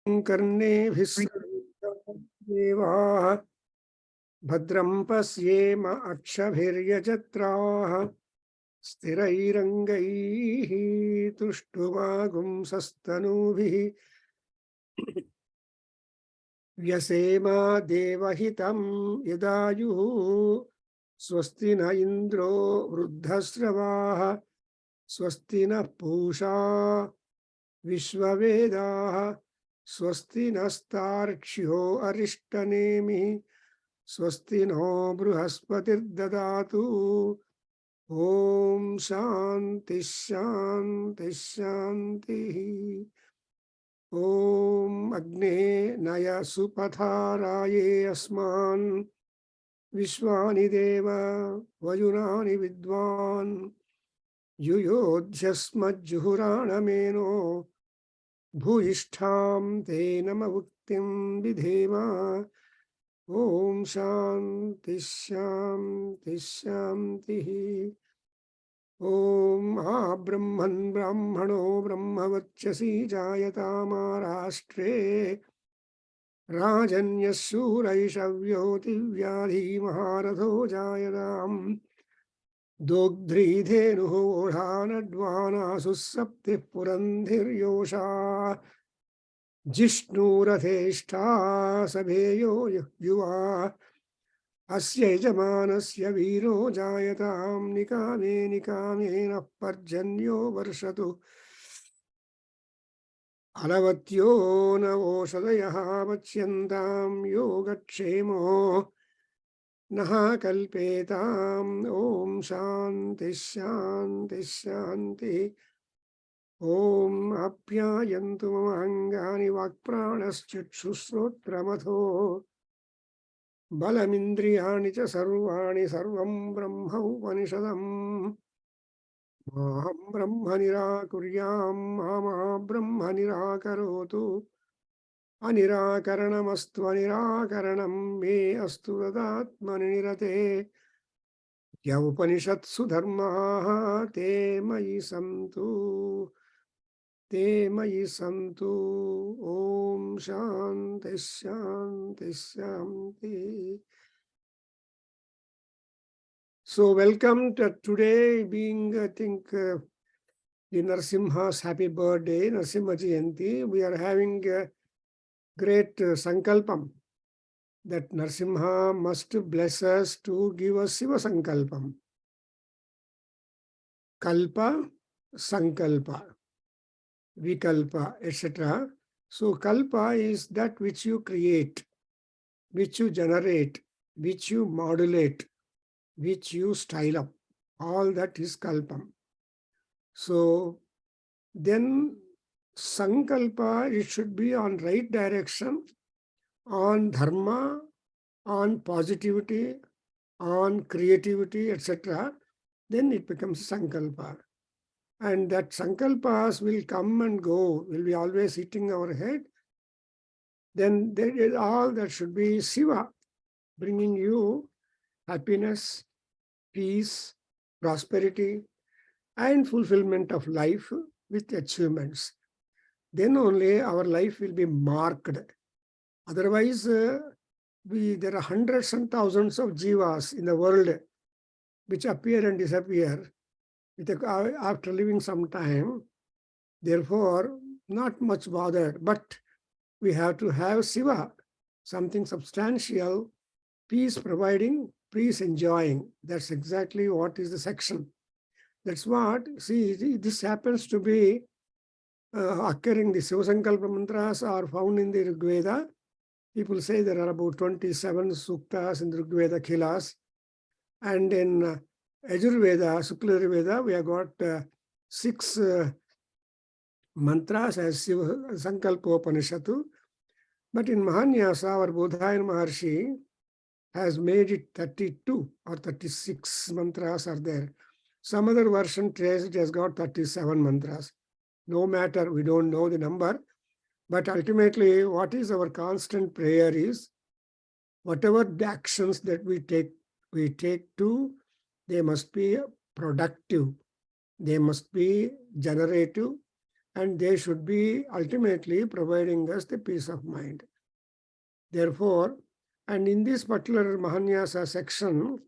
कर्णेभिस्सदेवाः भद्रं पश्येम अक्षभिर्यजत्राः स्थिरैरङ्गैः तुष्टुवागुंसस्तनूभिः व्यसेमा देवहितं यदायुः स्वस्ति न इन्द्रो वृद्धश्रवाः स्वस्ति नः पूषा विश्ववेदाः स्वस्ति नस्तार्क्ष्यो अरिष्टनेमिः स्वस्ति नो बृहस्पतिर्ददातु ॐ शान्ति शान्ति शान्तिः। ॐ अग्ने नय सुपथाराये अस्मान् विश्वानि देव वयुनानि विद्वान् युयोध्यस्मज्जुहुराणमेनो भूयिष्ठां ते नमवुक्तिं विधेम। ॐ शान्ति शान्ति शान्तिः। ॐ ब्रह्मन् ब्राह्मणो ब्रह्मवर्चसि जायतामाराष्ट्रे राजन्यशूरैषव्यो दिव्याधिमहारथो जायताम् दोग्ध्रीधेनुः ओढानड्वानासुः सप्तिः पुरन्धिर्योषा जिष्णुरथेष्ठा सभेयो युवा अस्य यजमानस्य वीरो जायतां निकामे निकामेन पर्जन्यो वर्षतु अलवत्यो न ओषधयः वक्ष्यन्तां योगक्षेमो नः कल्पेताम्। ॐ शान्ति शान्ति शान्तिः। ॐ आप्यायन्तु मम अङ्गानि वाक्प्राणश्चक्षुश्रोत्रमथो बलमिन्द्रियाणि च सर्वाणि सर्वं ब्रह्म उपनिषदम् माहं ब्रह्म निराकुर्यां मा ब्रह्म निराकरोतु अनिराकरणमस्तु अनिराकरणं मे अस्तु तदात्मनिरते य उपनिषत्सु धर्माः ते मयि सन्तु ते मयि सन्तु। ॐ शान्ति शान्ति शान्ति। So welcome to today being I think the Narasimha's happy birthday, Narasimha Jayanti. We are having a great sankalpam that Narasimha must bless us to give us Siva sankalpam. Kalpa, sankalpa, vikalpa, etc. So kalpa is that which you create, which you generate, which you modulate, which you style up. All that is kalpam. So then sankalpa, it should be on right direction, on dharma, on positivity, on creativity, etc. Then it becomes sankalpa. And that sankalpas will come and go, will be always hitting our head. Then there is all that should be Siva, bringing you happiness, peace, prosperity, and fulfillment of life with achievements. Then only our life will be marked. Otherwise, there are hundreds and thousands of jivas in the world which appear and disappear after living some time. Therefore, not much bothered. But we have to have Siva, something substantial, peace providing, peace enjoying. That's exactly what is the section. That's what, see, this happens to be occurring. The Siva Sankalpa mantras are found in the Rig Veda. People say there are about 27 suktas in the Rig Veda Khilas. And in Ajurveda, Shukla Veda, we have got 6 mantras as Siva Sankalpa Upanishadu. But in Mahanyasa, our Bodhayana Maharshi has made it 32 or 36 mantras are there. Some other version trace it has got 37 mantras. No matter, we don't know the number. But ultimately, what is our constant prayer is, whatever the actions that we take to, they must be productive, they must be generative, and they should be ultimately providing us the peace of mind. Therefore, and in this particular Mahanyasa section,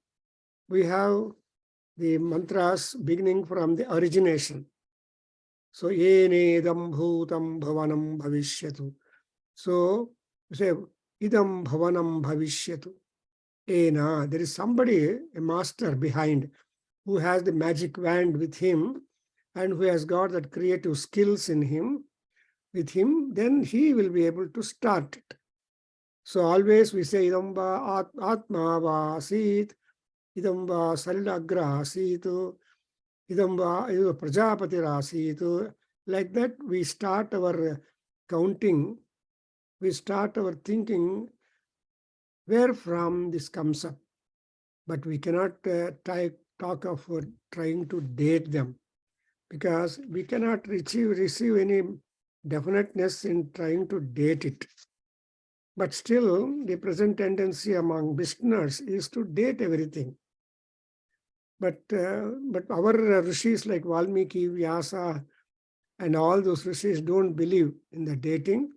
we have the mantras beginning from the origination. So, Yenedam bhutam bhavanam bhavishyatu. So, you say, idam bhavanam bhavishyatu. Ena, there is somebody, a master behind, who has the magic wand with him and who has got that creative skills in him, with him, then he will be able to start it. So always we say, idamba atma vasit, idamba salilagra asit, idamba prajapati rasit. Like that, we start our counting, we start our thinking where from this comes up. But we cannot talk of trying to date them, because we cannot receive any definiteness in trying to date it. But still, the present tendency among Westerners is to date everything. But our rishis like Valmiki, Vyasa, and all those rishis don't believe in the dating.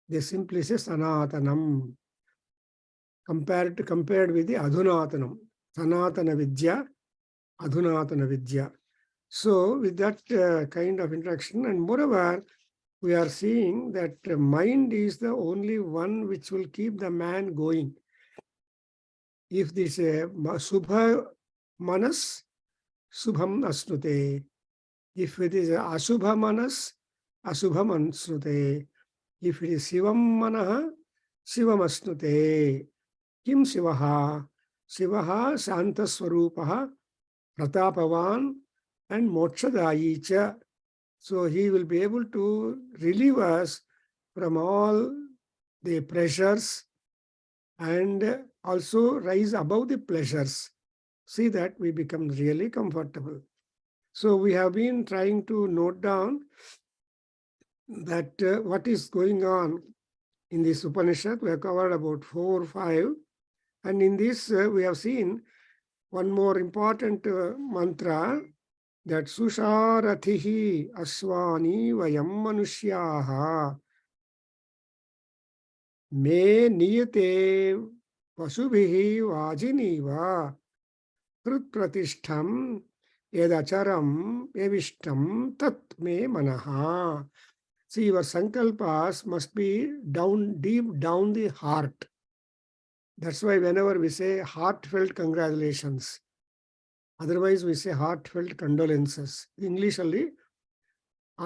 They simply say Sanatanam, compared with the Adhunatanam. Sanatana Vidya, Adhunatana Vidya. So with that kind of interaction, and moreover, we are seeing that mind is the only one which will keep the man going. If this Subha Manas, Subham Asnute. If it is Asubha Manas, Asubham Asnute. If it is Sivam Manaha, Sivam Asnute. Kim Sivaha? Sivaha Santa Swarupaha, Pratapavan, and Mokshadayi cha. So he will be able to relieve us from all the pressures and also rise above the pleasures. See that we become really comfortable. So we have been trying to note down that what is going on in this Upanishad. We have covered about 4 or 5. And in this we have seen one more important mantra, that Susharathihi Aswani Vayam Manushyaha Me Niyate Vasubhihi Vajiniva Krut Pratishtham Edacharam Evishtam Tat Me Manaha. See, your sankalpas must be deep down the heart. That's why whenever we say heartfelt congratulations, otherwise we say heartfelt condolences. English ಅಲ್ಲಿ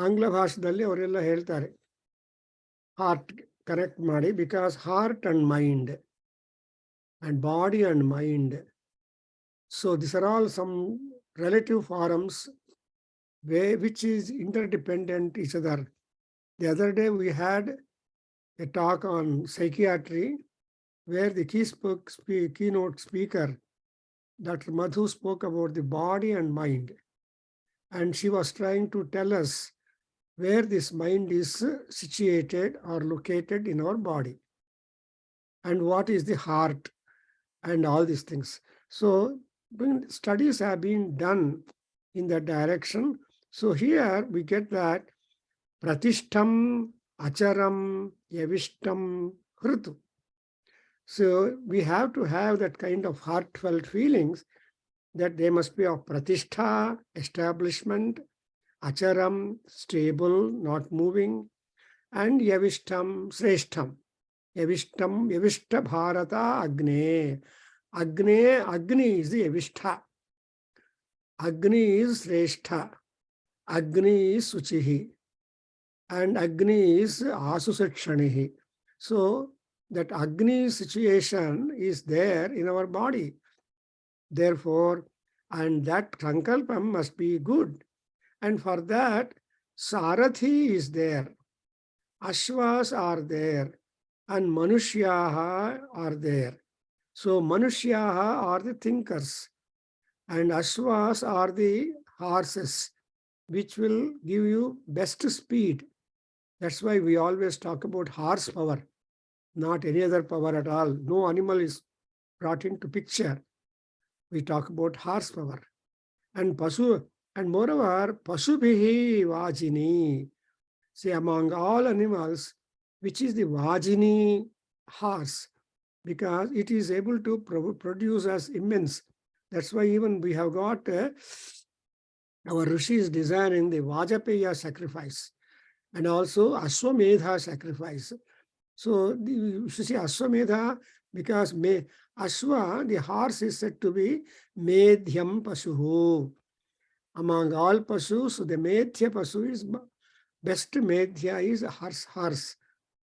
ಆಂಗ್ಲ ಭಾಷೆಯಲ್ಲಿ ಅವರೆಲ್ಲ ಹೇಳ್ತಾರೆ heart connect ಮಾಡಿ, because heart and mind and body and mind. So these are all some relative forms which is interdependent each other. The other day we had a talk on psychiatry where the keynote speaker, Dr. Madhu, spoke about the body and mind. And she was trying to tell us where this mind is situated or located in our body, and what is the heart, and all these things. So studies have been done in that direction. So here we get that pratishtham, acharam, yavishtam, hritu. So we have to have that kind of heartfelt feelings that they must be of pratishtha, establishment, acharam, stable, not moving, and yavishtam, sreshtham. Yavishtam, yavishta bharata agne. Agni is the yavishta. Agni is sreshtha. Agni is suchihi. And Agni is asusachanihi. So that Agni situation is there in our body. Therefore, and that sankalpam must be good. And for that, Sarathi is there. Ashvas are there. And Manushyaha are there. So Manushyaha are the thinkers. And Ashvas are the horses, which will give you best speed. That's why we always talk about horsepower, not any other power at all. No animal is brought into picture. We talk about horsepower. And Pasu, and moreover, Pasubhihi Vajini. See, among all animals, which is the Vajini horse, because it is able to produce as immense. That's why even we have got our rishis designing the Vajapeya sacrifice and also Ashwamedha sacrifice. So you should see Ashwamedha because Ashwa, the horse, is said to be Medhyam Pashuhu. Among all Pashus, the Medhya Pashu is best. Medhya is horse.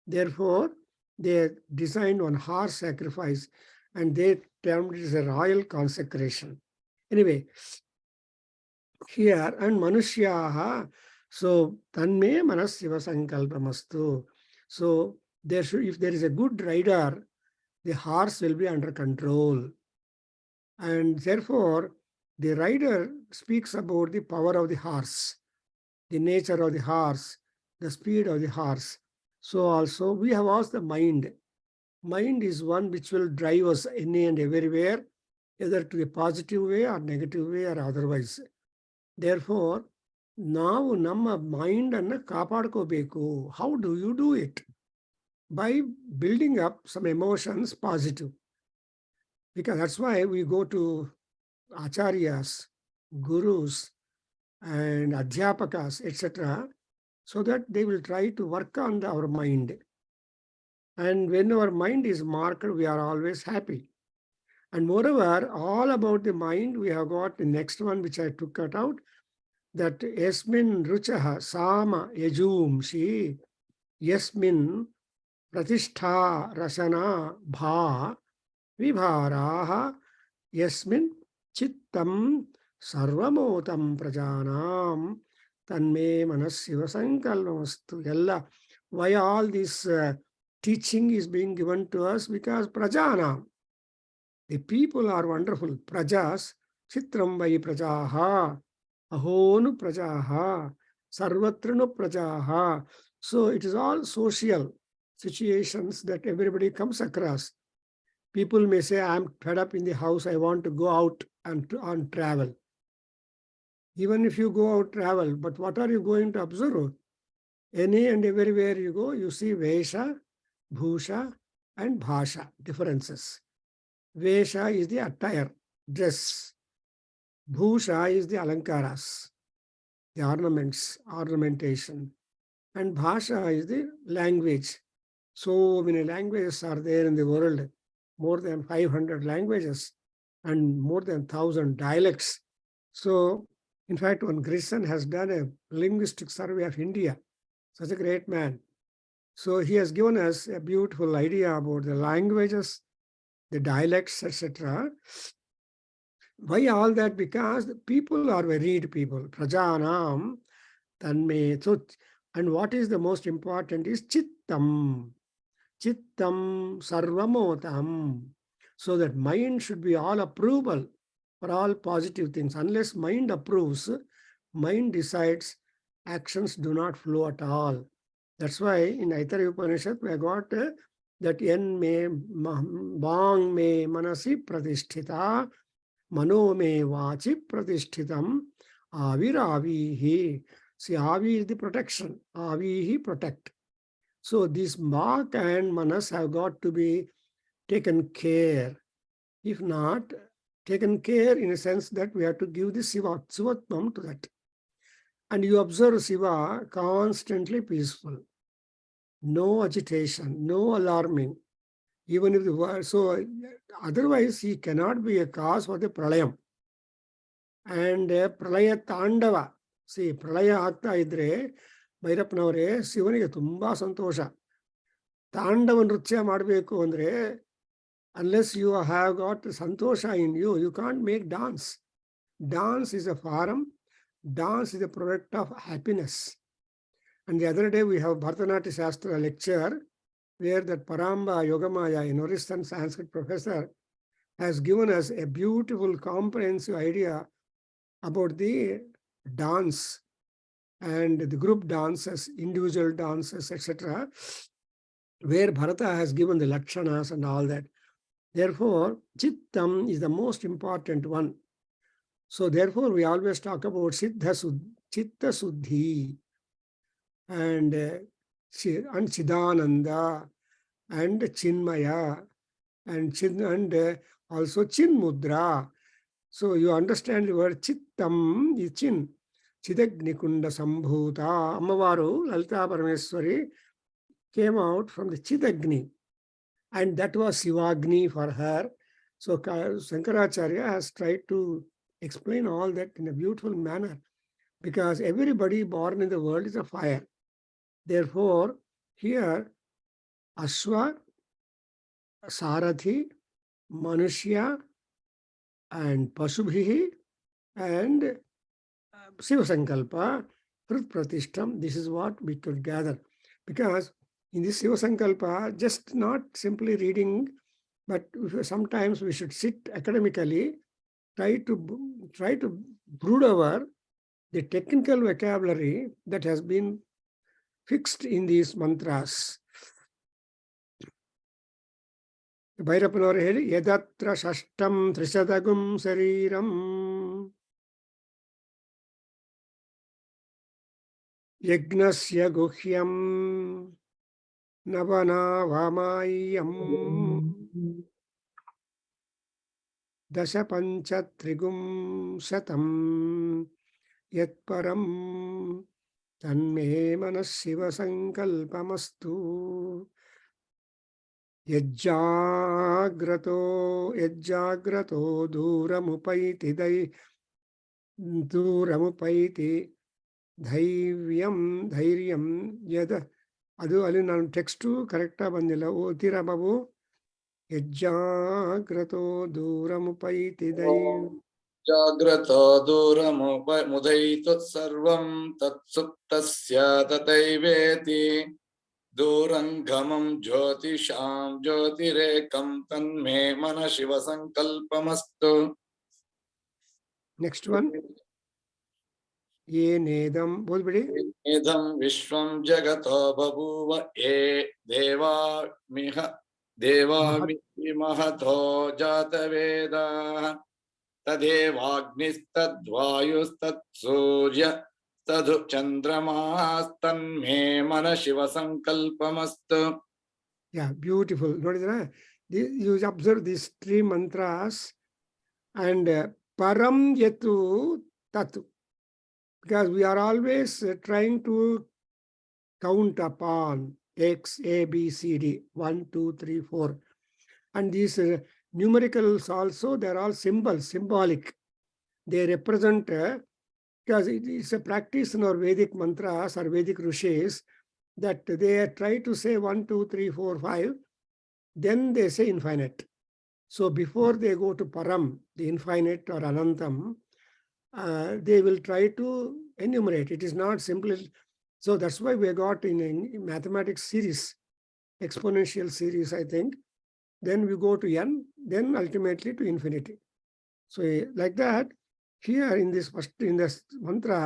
Therefore, they designed one horse sacrifice and they termed it as a royal consecration. Anyway, here and Manushyaha, so Tanme Manasiva Sankalpamastu. So there should, if there is a good rider, the horse will be under control. And therefore, the rider speaks about the power of the horse, the nature of the horse, the speed of the horse. So also we have also the mind. Mind is one which will drive us any and everywhere, either to a positive way or negative way or otherwise. Therefore, ನಾವು ನಮ್ಮ ಮೈಂಡನ್ನು ಕಾಪಾಡ್ಕೋಬೇಕು. How do you do it? By building up some emotions positive. Because that's why we go to acharyas, gurus, and adhyapakas, etc., so that they will try to work on our mind. And when our mind is marked, we are always happy. And moreover, all about the mind, we have got the next one, which I took it out, that yasmin ruchaha sama yajumshi yasmin pratishtha rasana bha vibharaha yasmin chittam sarvamotam prajanam tanme manasiva sankalpamastu. Yalla, why all this teaching is being given to us? Because prajanam, the people are wonderful. Prajas, chitram vai prajaha, ahonu prajaha, sarvatranu prajaha. So it is all social situations that everybody comes across. People may say, I'm fed up in the house, I want to go out and on travel. Even if you go out travel, but what are you going to observe? Any and everywhere you go, you see Vesha, Bhusha, and Bhasha differences. Vesha is the attire, dress. Bhusha is the alankaras, the ornaments, ornamentation. And Bhasha is the language. So many languages are there in the world, more than 500 languages and more than 1,000 dialects. So, in fact, one Grison has done a linguistic survey of India. Such a great man. So he has given us a beautiful idea about the languages, the dialects, etc. Why all that? Because the people are varied people. Prajanam, tanme. So, and what is the most important is chittam. Chittam sarvamotam. So that mind should be all approval for all positive things. Unless mind approves, mind decides, actions do not flow at all. That's why in Aitharya Upanishad we have got that en me bang me manasi pratisthita mano me vachi pratishthitam aviravihi. See, avi is the protection. Avihi protect. So this Mak and Manas have got to be taken care. If not, taken care in a sense that we have to give the Sivatvam to that. And you observe Siva constantly peaceful. No agitation, no alarming. Even if the world, so otherwise he cannot be a cause for the pralayam. And pralaya tandava. See, pralaya ಆಗ್ತಾ ಇದ್ರೆ ಭೈರಪ್ಪನವರೇ ಶಿವನಿಗೆ ತುಂಬಾ ಸಂತೋಷ. ತಾಂಡವ ನೃತ್ಯ ಮಾಡಬೇಕು ಅಂದ್ರೆ unless you have got santosha in you, you can't make dance. Dance is a forum. Dance is a product of happiness. And the other day we have Bharatanaट्य Shastra lecture where that Paramba Yogamaya, a Norwegian Sanskrit professor, has given us a beautiful comprehensive idea about the dance and the group dances, individual dances, etc., where Bharata has given the lakshanas and all that. Therefore, chittam is the most important one. So therefore, we always talk about chitta suddhi. and Chidananda and Chinmaya and also Chinmudra. So you understand the word Chittam is Chin. Chidagnikunda Sambhuta. Ammavaru, Lalita Parameswari, came out from the Chidagni. And that was Sivagni for her. So Shankaracharya has tried to explain all that in a beautiful manner, because everybody born in the world is a fire. Therefore, here, Ashwa, Sarathi, Manushya, and Pasubhihi, and Siva Sankalpa, Prut Pratishtam, this is what we could gather. Because in this Siva Sankalpa, just not simply reading, but sometimes we should sit academically, try to brood over the technical vocabulary that has been fixed in these mantras. Bhairapanor heli yadatra shashtam trisatagum sariram yagnasya guhyam navana vamayam dasha pancha trigum satam yatparam tanme manas siva sankalpamastu yajjagrato duramupaiti dhairyam yada. ಅದು ಅಲ್ಲಿ ನಾನು text ಕರೆಕ್ಟಾಗಿ ಬಂದಿಲ್ಲ, ಓದ್ತೀರಾ ಬಾಬು? ಯಜ್ಜಾಗ್ರತೋ ದೂರಮುಪೈತಿ ಜಾಗ್ರತೋ ದೂರಮುದೈತು ಸರ್ವಂ ತತ್ಸುಪ್ತಸ್ಯ ತಥೈವೇತಿ ದೂರಂಗಮಂ ಜ್ಯೋತಿಷಾಂ ಜ್ಯೋತಿರೇಕಂ ತನ್ಮೇ ಮನ ಶಿವ ಸಂಕಲ್ಪಮಸ್ತು. ನೆಕ್ಸ್ಟ್ ಒನ್, ಏನೇದಂ ಬೋಲ್ಬಿಡಿ. ಏದಂ ವಿಶ್ವಂ ಜಗತೋ ಬಭೂವ ಏ ದೇವಾಮಿ ಮಹತೋ ಜಾತವೇದಾಃ ತದೇವಾಗ್ನಿಸ್ತದ್ವಾಯುಸ್ತತ್ಸೂರ್ಯ ತದು ಚಂದ್ರಮಾಸ್ತನ್ಮೇ ಮನ ಶಿವ ಸಂಕಲ್ಪಮಸ್ತು. Yeah, beautiful. ನೋಡಿದ್ರಾ? You observe these three mantras and param yatu tatu. Because we are always trying to count upon X, A, B, C, D, 1, 2, 3, 4. And these numericals also, they're all symbols, symbolic. They represent, because it is a practice in our Vedic mantras or Vedic rishis, that they try to say 1, 2, 3, 4, 5, then they say infinite. So before they go to Param, the infinite or Anantam, they will try to enumerate. It is not simple. So that's why we got in a mathematics series, exponential series, I think. Then we go to n, then ultimately to infinity. So like that, here in this mantra,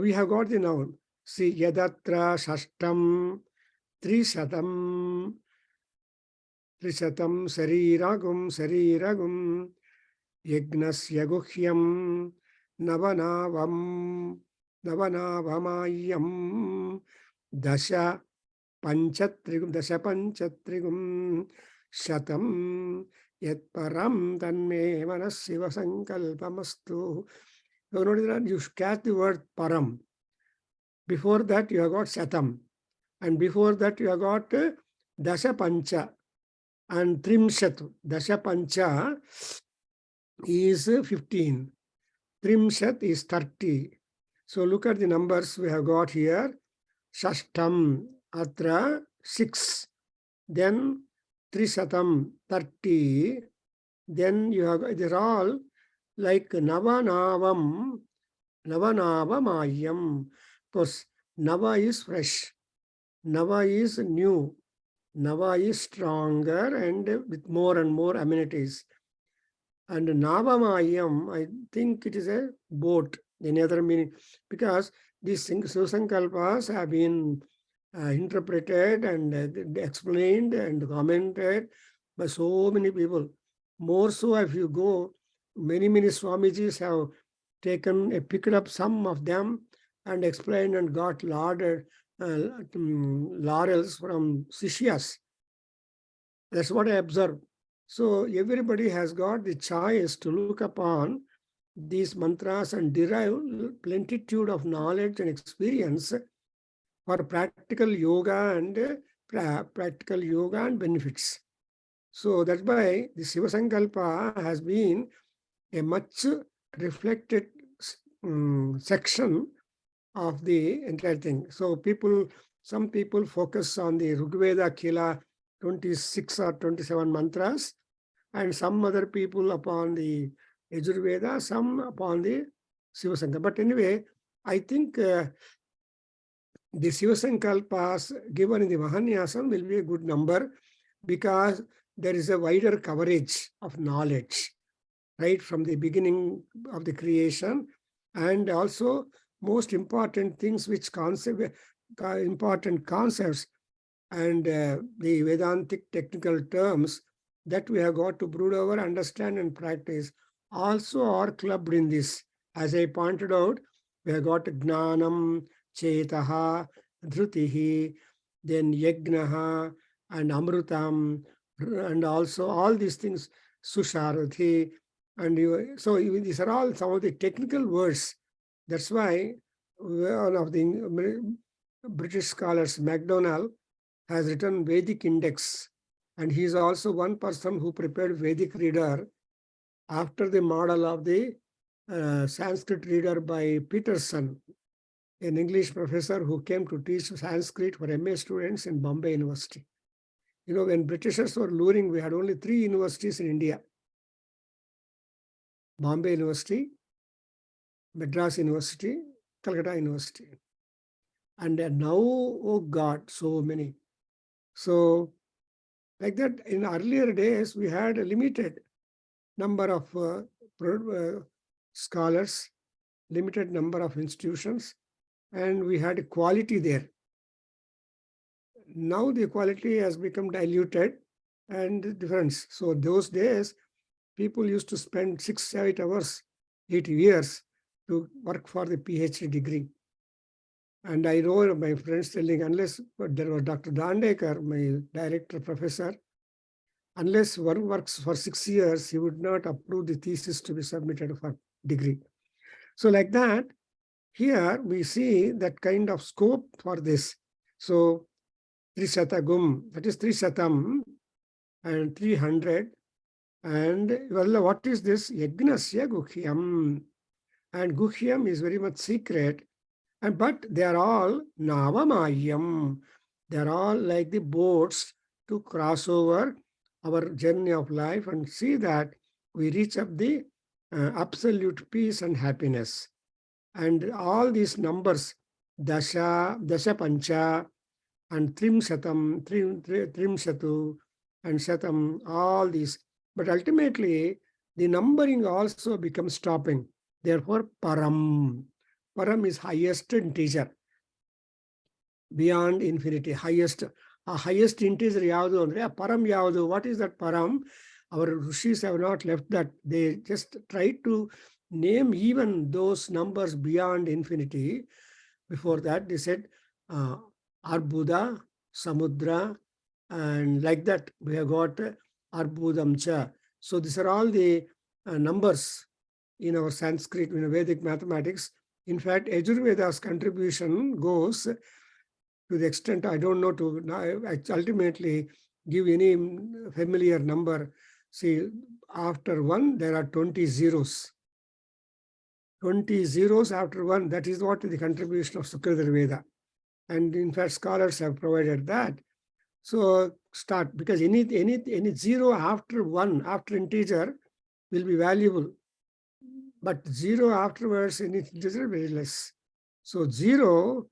we have got the noun. See, yadatra shashtam trishatam sariragum yagnasya guhyam navanavamayam dasha panchatrigum shatam yatparam tanme manas siva sankalpamastu. You catch the word param. Before that you have got shatam, and before that you have got dasha pancha and trimshatu. Dasha pancha is 15. Trimshat is 30. So look at the numbers we have got here. Shashtam atra 6. Then Trishatam 30. Then you have, they're all like Navanavamayam. Because Nava is fresh. Nava is new. Nava is stronger and with more and more amenities. And Navamayam, I think it is a boat, any other meaning, because these Susankalpas have been interpreted and explained and commented by so many people. More so, if you go, many Swamijis have picked up some of them and explained and got laurels from Sishyas. That's what I observed. So everybody has got the choice to look upon these mantras and derive plenitude of knowledge and experience for practical yoga and benefits. So that's why the Shiva Sankalpa has been a much reflected section of the entire thing. So some people focus on the Rigveda Kila 26 or 27 mantras, and some other people upon the Yajurveda, some upon the Shiva Sankalpa. But anyway, I think the Shiva Sankalpas given in the Mahanyasa will be a good number, because there is a wider coverage of knowledge, right from the beginning of the creation, and also most important things which important concepts and the Vedantic technical terms that we have got to brood over, understand and practice also are clubbed in this. As I pointed out, we have got Gnanam, Chetaha, Dhrutihi, then Yagnaha and Amrutam, and also all these things, Susharathi, and so these are all some of the technical words. That's why one of the British scholars, MacDonald, has written Vedic Index, and he is also one person who prepared Vedic Reader after the model of the Sanskrit Reader by Peterson, an English professor who came to teach Sanskrit for MA students in Bombay University. When Britishers were luring, we had only 3 universities in India: Bombay University, Madras University, Calcutta University. And now, oh God, so many. So, like that, in earlier days, we had a limited number of scholars, limited number of institutions, and we had quality there. Now the quality has become diluted and difference. So those days, people used to spend 6, 8 hours, 8 years to work for the PhD degree. And I know my friends telling, unless there was Dr. Dandekar, my director professor, unless one works for 6 years, he would not approve the thesis to be submitted for degree. So like that, here we see that kind of scope for this. So Trisatagum, that is Trisatam, and 300. And well, what is this? Yagnasya Guhyam. And Guhyam is very much secret. But they are all Navamayam. They are all like the boats to cross over our journey of life and see that we reach up the absolute peace and happiness. And all these numbers, Dasha, Dasha Pancha, and Trimshatam, Trimshatu, and Shatam, all these. But ultimately, the numbering also becomes stopping. Therefore, Param. Param is highest integer, beyond infinity, highest integer yavadu andre, param yavadu. What is that param? Our rishis have not left that. They just try to name even those numbers beyond infinity. Before that, they said Arbuda, Samudra, and like that we have got Arbudamcha. So these are all the numbers in our Sanskrit, in Vedic mathematics. In fact, Yajurveda's contribution goes to the extent, I don't know to ultimately give any familiar number. See, after 1, there are 20 zeros. 20 zeros after 1, that is what the contribution of Sukradhar Veda. And in fact, scholars have provided that. So start, because any zero after 1, after integer, will be valuable. But 0 afterwards, any integer, very less. So 0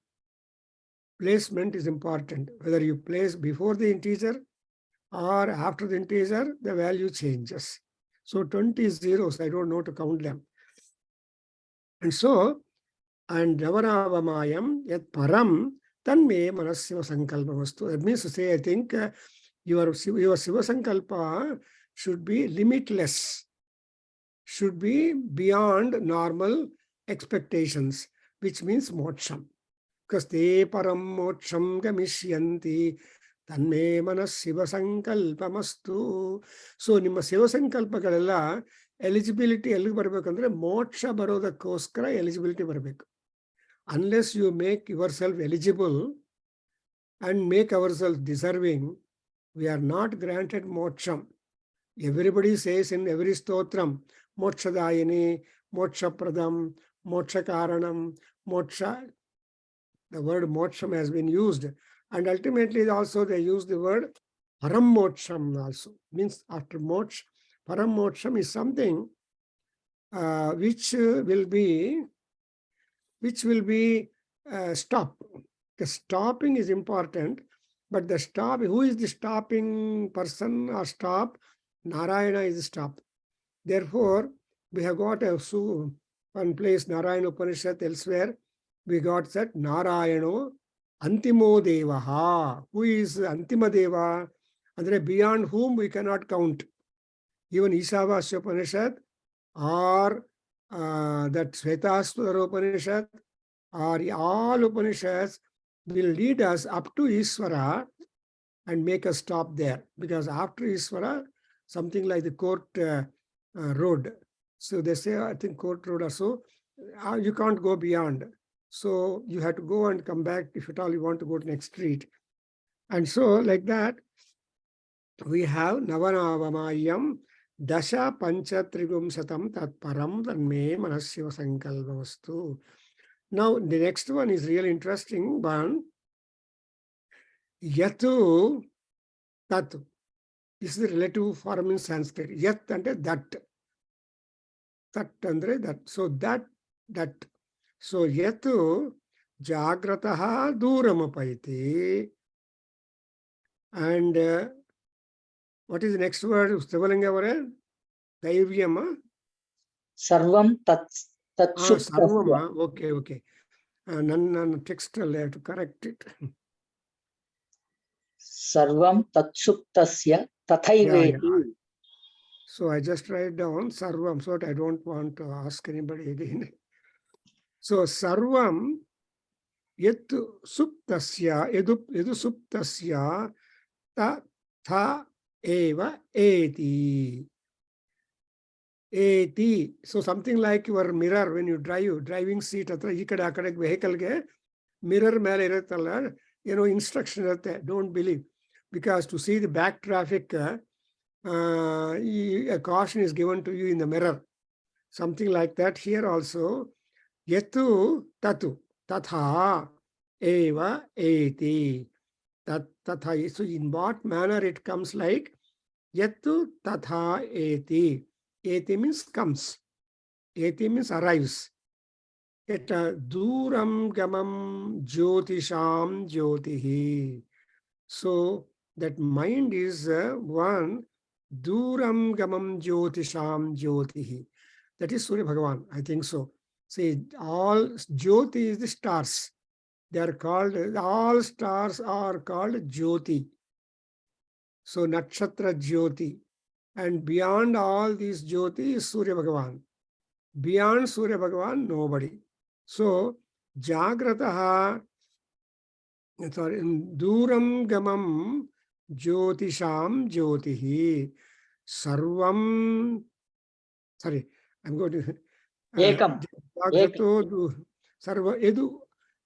placement is important. Whether you place before the integer or after the integer, the value changes. So 20 zeros, I don't know to count them. And so, and Navaravammayam yat param tanme manasya sankalpa vastu. That means to say, I think your Shiva Sankalpa should be limitless, should be beyond normal expectations. which means moksham. Because te param moksham gamishyanti tanme manas shiva sankalpamastu. So ನಿಮ್ಮ Shiva ಸಂಕಲ್ಪಗಳೆಲ್ಲ eligibility ಎಲ್ಲಿಗೆ ಬರಬೇಕಂದ್ರೆ ಮೋಕ್ಷ ಬರೋದಕ್ಕೋಸ್ಕರ eligibility ಬರಬೇಕು. Unless you make yourself eligible and make ourselves deserving, we are not granted moksham. Everybody says in every stotram, mokshadayini, mokshapradam, mokshakaranam, moksha. The word moksham has been used. And ultimately also they use the word param moksham also. Means after moksha, param moksham is something which will be stop. The stopping is important, but the stop, who is the stopping person or stop? Narayana is the stop. Therefore, we have got one place, Narayana Upanishad, elsewhere, we got that Narayano Antimo Devaha. Who is Antima Deva? And beyond whom we cannot count. Even Ishavasya Upanishad or that Svetasvara Upanishad or all Upanishads will lead us up to Isvara and make us stop there. Because after Isvara, something like the court road. So they say, I think court road or so, you can't go beyond. So you have to go and come back if at all you want to go to next street. And so like that, we have Navanavamayam Dasha Pancha Trigumsatam Tat Param Tanme Manasya Sankalpamastu. Now the next one is really interesting one. Yatu Tatu. This is the relative form in Sanskrit. Yat ante that. Tat andre that. So that. So yatu jagrataha duramapaiti. And what is the next word? Stivalinga Daivyama? Sarvam tatsuptasya. Sarvama. Okay. Nan text I have to correct it. Sarvam tatsuptasya tathaiveti. Yeah. So I just write down Sarvam, so that I don't want to ask anybody again. So Sarvam yetu suptasya, edu suptasya tha eva eti. Eti. So something like your mirror when you drive, driving seat atra ee kade aa kade vehicle ge mirror mele iruttalla, instruction irutte, don't believe. Because to see the back traffic, a caution is given to you in the mirror. Something like that here also. Yetu tatu tatha eva eti. Tatha. So in what manner it comes like yetu tatha eti. Eti means comes. Eti means arrives. Eta duram gamam jyotisham jyotihi. So that mind is one duram gamam jyotisham jyotihi. That is Surya Bhagavan, I think so. See, all Jyoti is the stars. They are called, all stars are called Jyoti. So Nakshatra Jyoti. And beyond all these Jyoti is Surya Bhagavan. Beyond Surya Bhagavan, nobody. So Jagrataha, Duram Gamam Jyotisham Jyotihi. Sarvam, sorry, I'm going to. Ekam. Sarva edu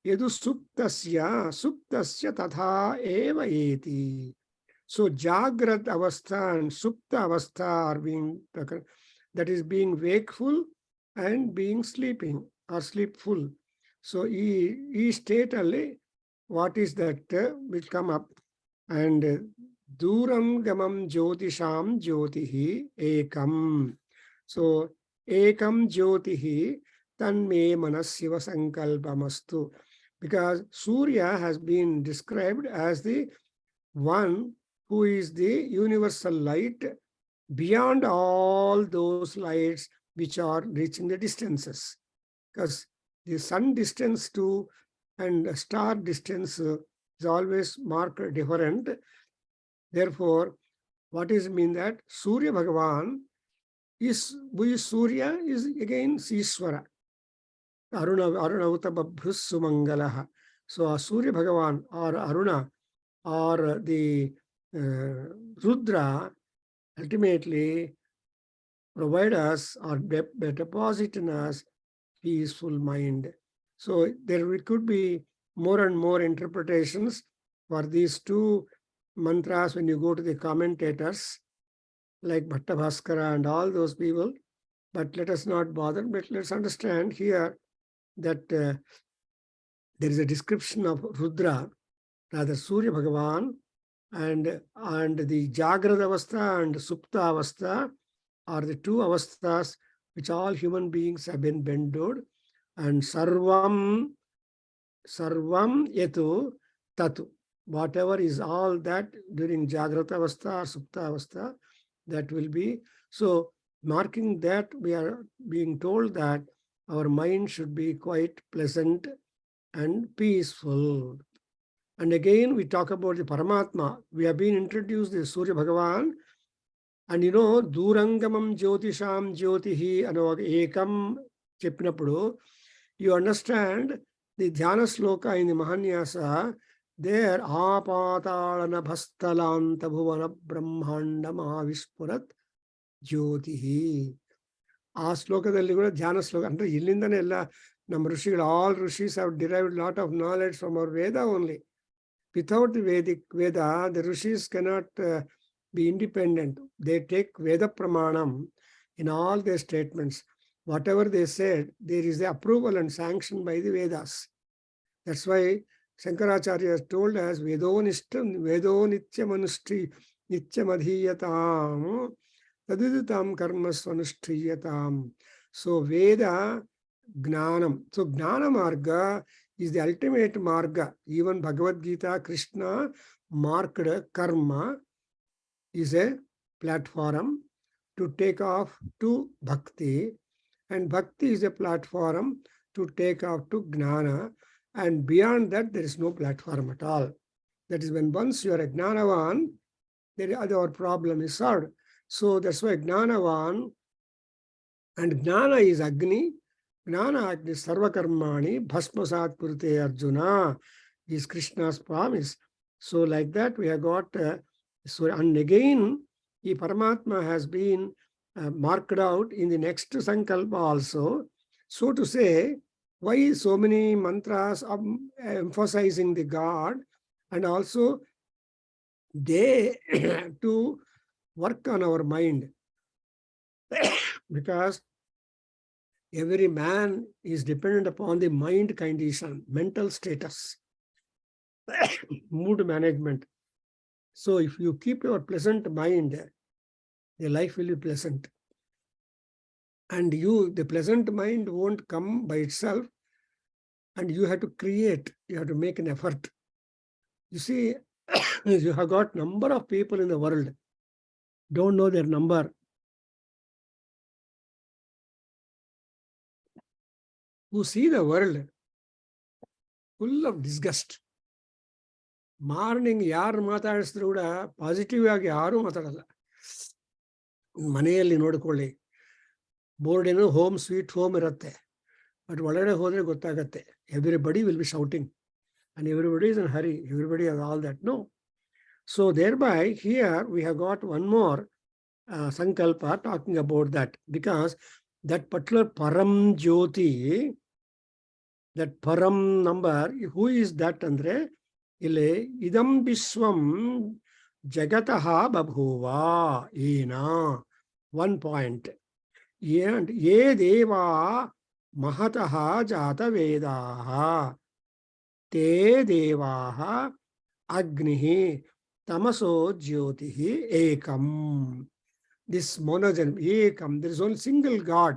suptasya tatha eva eti. So Jagrat avastha and Supta avastha are being, that is being wakeful and being sleeping or sleepful. So e state alli, what is that will come up. And Duram gamam jyotisham jyotihi ekam. So ekam jyotihi tanme manasya sankalpamastu. Because Surya has been described as the one who is the universal light beyond all those lights which are reaching the distances. Because the sun distance to and star distance is always marked different. Therefore, what is mean that Surya Bhagavan is, who is Surya is again Ishvara. Arunauta Babhrus Sumangalaha. So Surya Bhagavan or Aruna or the Rudra ultimately provide us or deposit in us peaceful mind. So there could be more and more interpretations for these two mantras when you go to the commentators like Bhatta Bhaskara and all those people. But let us not bother, but let's understand here that there is a description of Rudra, rather Surya Bhagavan, and the Jagrata Avastha and Supta Avastha are the two avasthas which all human beings have been endowed, and Sarvam Yetu Tatu. Whatever is all that during Jagrata Avastha or Supta Avastha, that will be. So, marking that, we are being told that our mind should be quite pleasant and peaceful. And again, we talk about the Paramatma. We have been introduced to Surya Bhagavan. And you know, Durangamam Jyotisham Jyotihi Anova Ekam Chepnapudu, you understand the Dhyana Sloka in the Mahanyasa, there Apatalana Bhastalanta Bhuvana Brahmanda Mahavispurat Jyotihi. ಆ ಶ್ಲೋಕದಲ್ಲಿ ಕೂಡ ಧ್ಯಾನ ಶ್ಲೋಕ ಅಂದ್ರೆ ಇಲ್ಲಿಂದನೇ ಎಲ್ಲ ನಮ್ಮ ಋಷಿಗಳು all ಋಷೀಸ್ have derived lot of knowledge from our Veda only. Without the Vedic Veda, the rishis cannot be independent. They take Veda Pramanam in all their statements. Whatever they said, there is the approval and sanction by the Vedas. That's why Shankaracharya has told us, Vedo Nityamadhiyatam Tadiditam Karmasvanushthiyatam. So Veda Gnanam. So Gnana Marga is the ultimate marga. Even Bhagavad Gita, Krishna marked karma is a platform to take off to bhakti, and bhakti is a platform to take off to gnana, and beyond that there is no platform at all. That is when once you are a gnanavan, then our problem is solved. So that's why gnanavan, and gnana is Agni. Gnana Agni Sarvakarmani Bhasmasat Purte Arjuna is Krishna's promise. So like that we have got, so and again, the Paramatma has been marked out in the next Sankalpa also. So to say, why so many mantras are emphasizing the God, and also they to work on our mind. Because every man is dependent upon the mind condition, mental status, mood management. So if you keep your pleasant mind, the life will be pleasant. And the pleasant mind won't come by itself, and you have to create, you have to make an effort. You see, you have got number of people in the world, don't know their number, who see the world full of disgust. Morning ಯಾರು ಮಾತಾಡಿಸಿದ್ರು ಕೂಡ positive ಆಗಿ ಯಾರೂ ಮಾತಾಡಲ್ಲ. ಮನೆಯಲ್ಲಿ ನೋಡಿಕೊಳ್ಳಿ, board ಏನೋ home sweet home ಇರುತ್ತೆ, but ಒಳಗಡೆ ಹೋದ್ರೆ ಗೊತ್ತಾಗತ್ತೆ everybody will be shouting and everybody is in a hurry, everybody has all that. No. So thereby here we have got one more sankalpa talking about that, because that particular param jyoti, that param number, who is that andre ile idam vishwam jagataha babhuva ena. One point. And ye deva mahataha jata vedaha te devaha agnihi tamaso jyotihi ekam. This monogen ekam, there is only single God.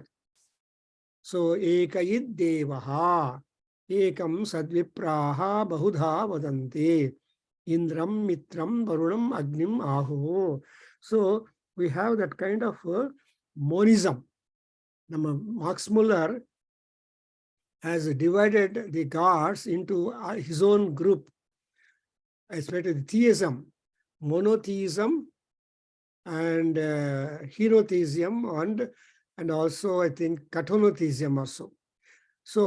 So ekayid devaha ekam sadvipraha bahudha vadanti indram mitram varunam agnim ahu. So we have that kind of monism. Max Muller has divided the gods into his own group, especially the theism, monotheism, and henotheism, and also I think catonotheism also. So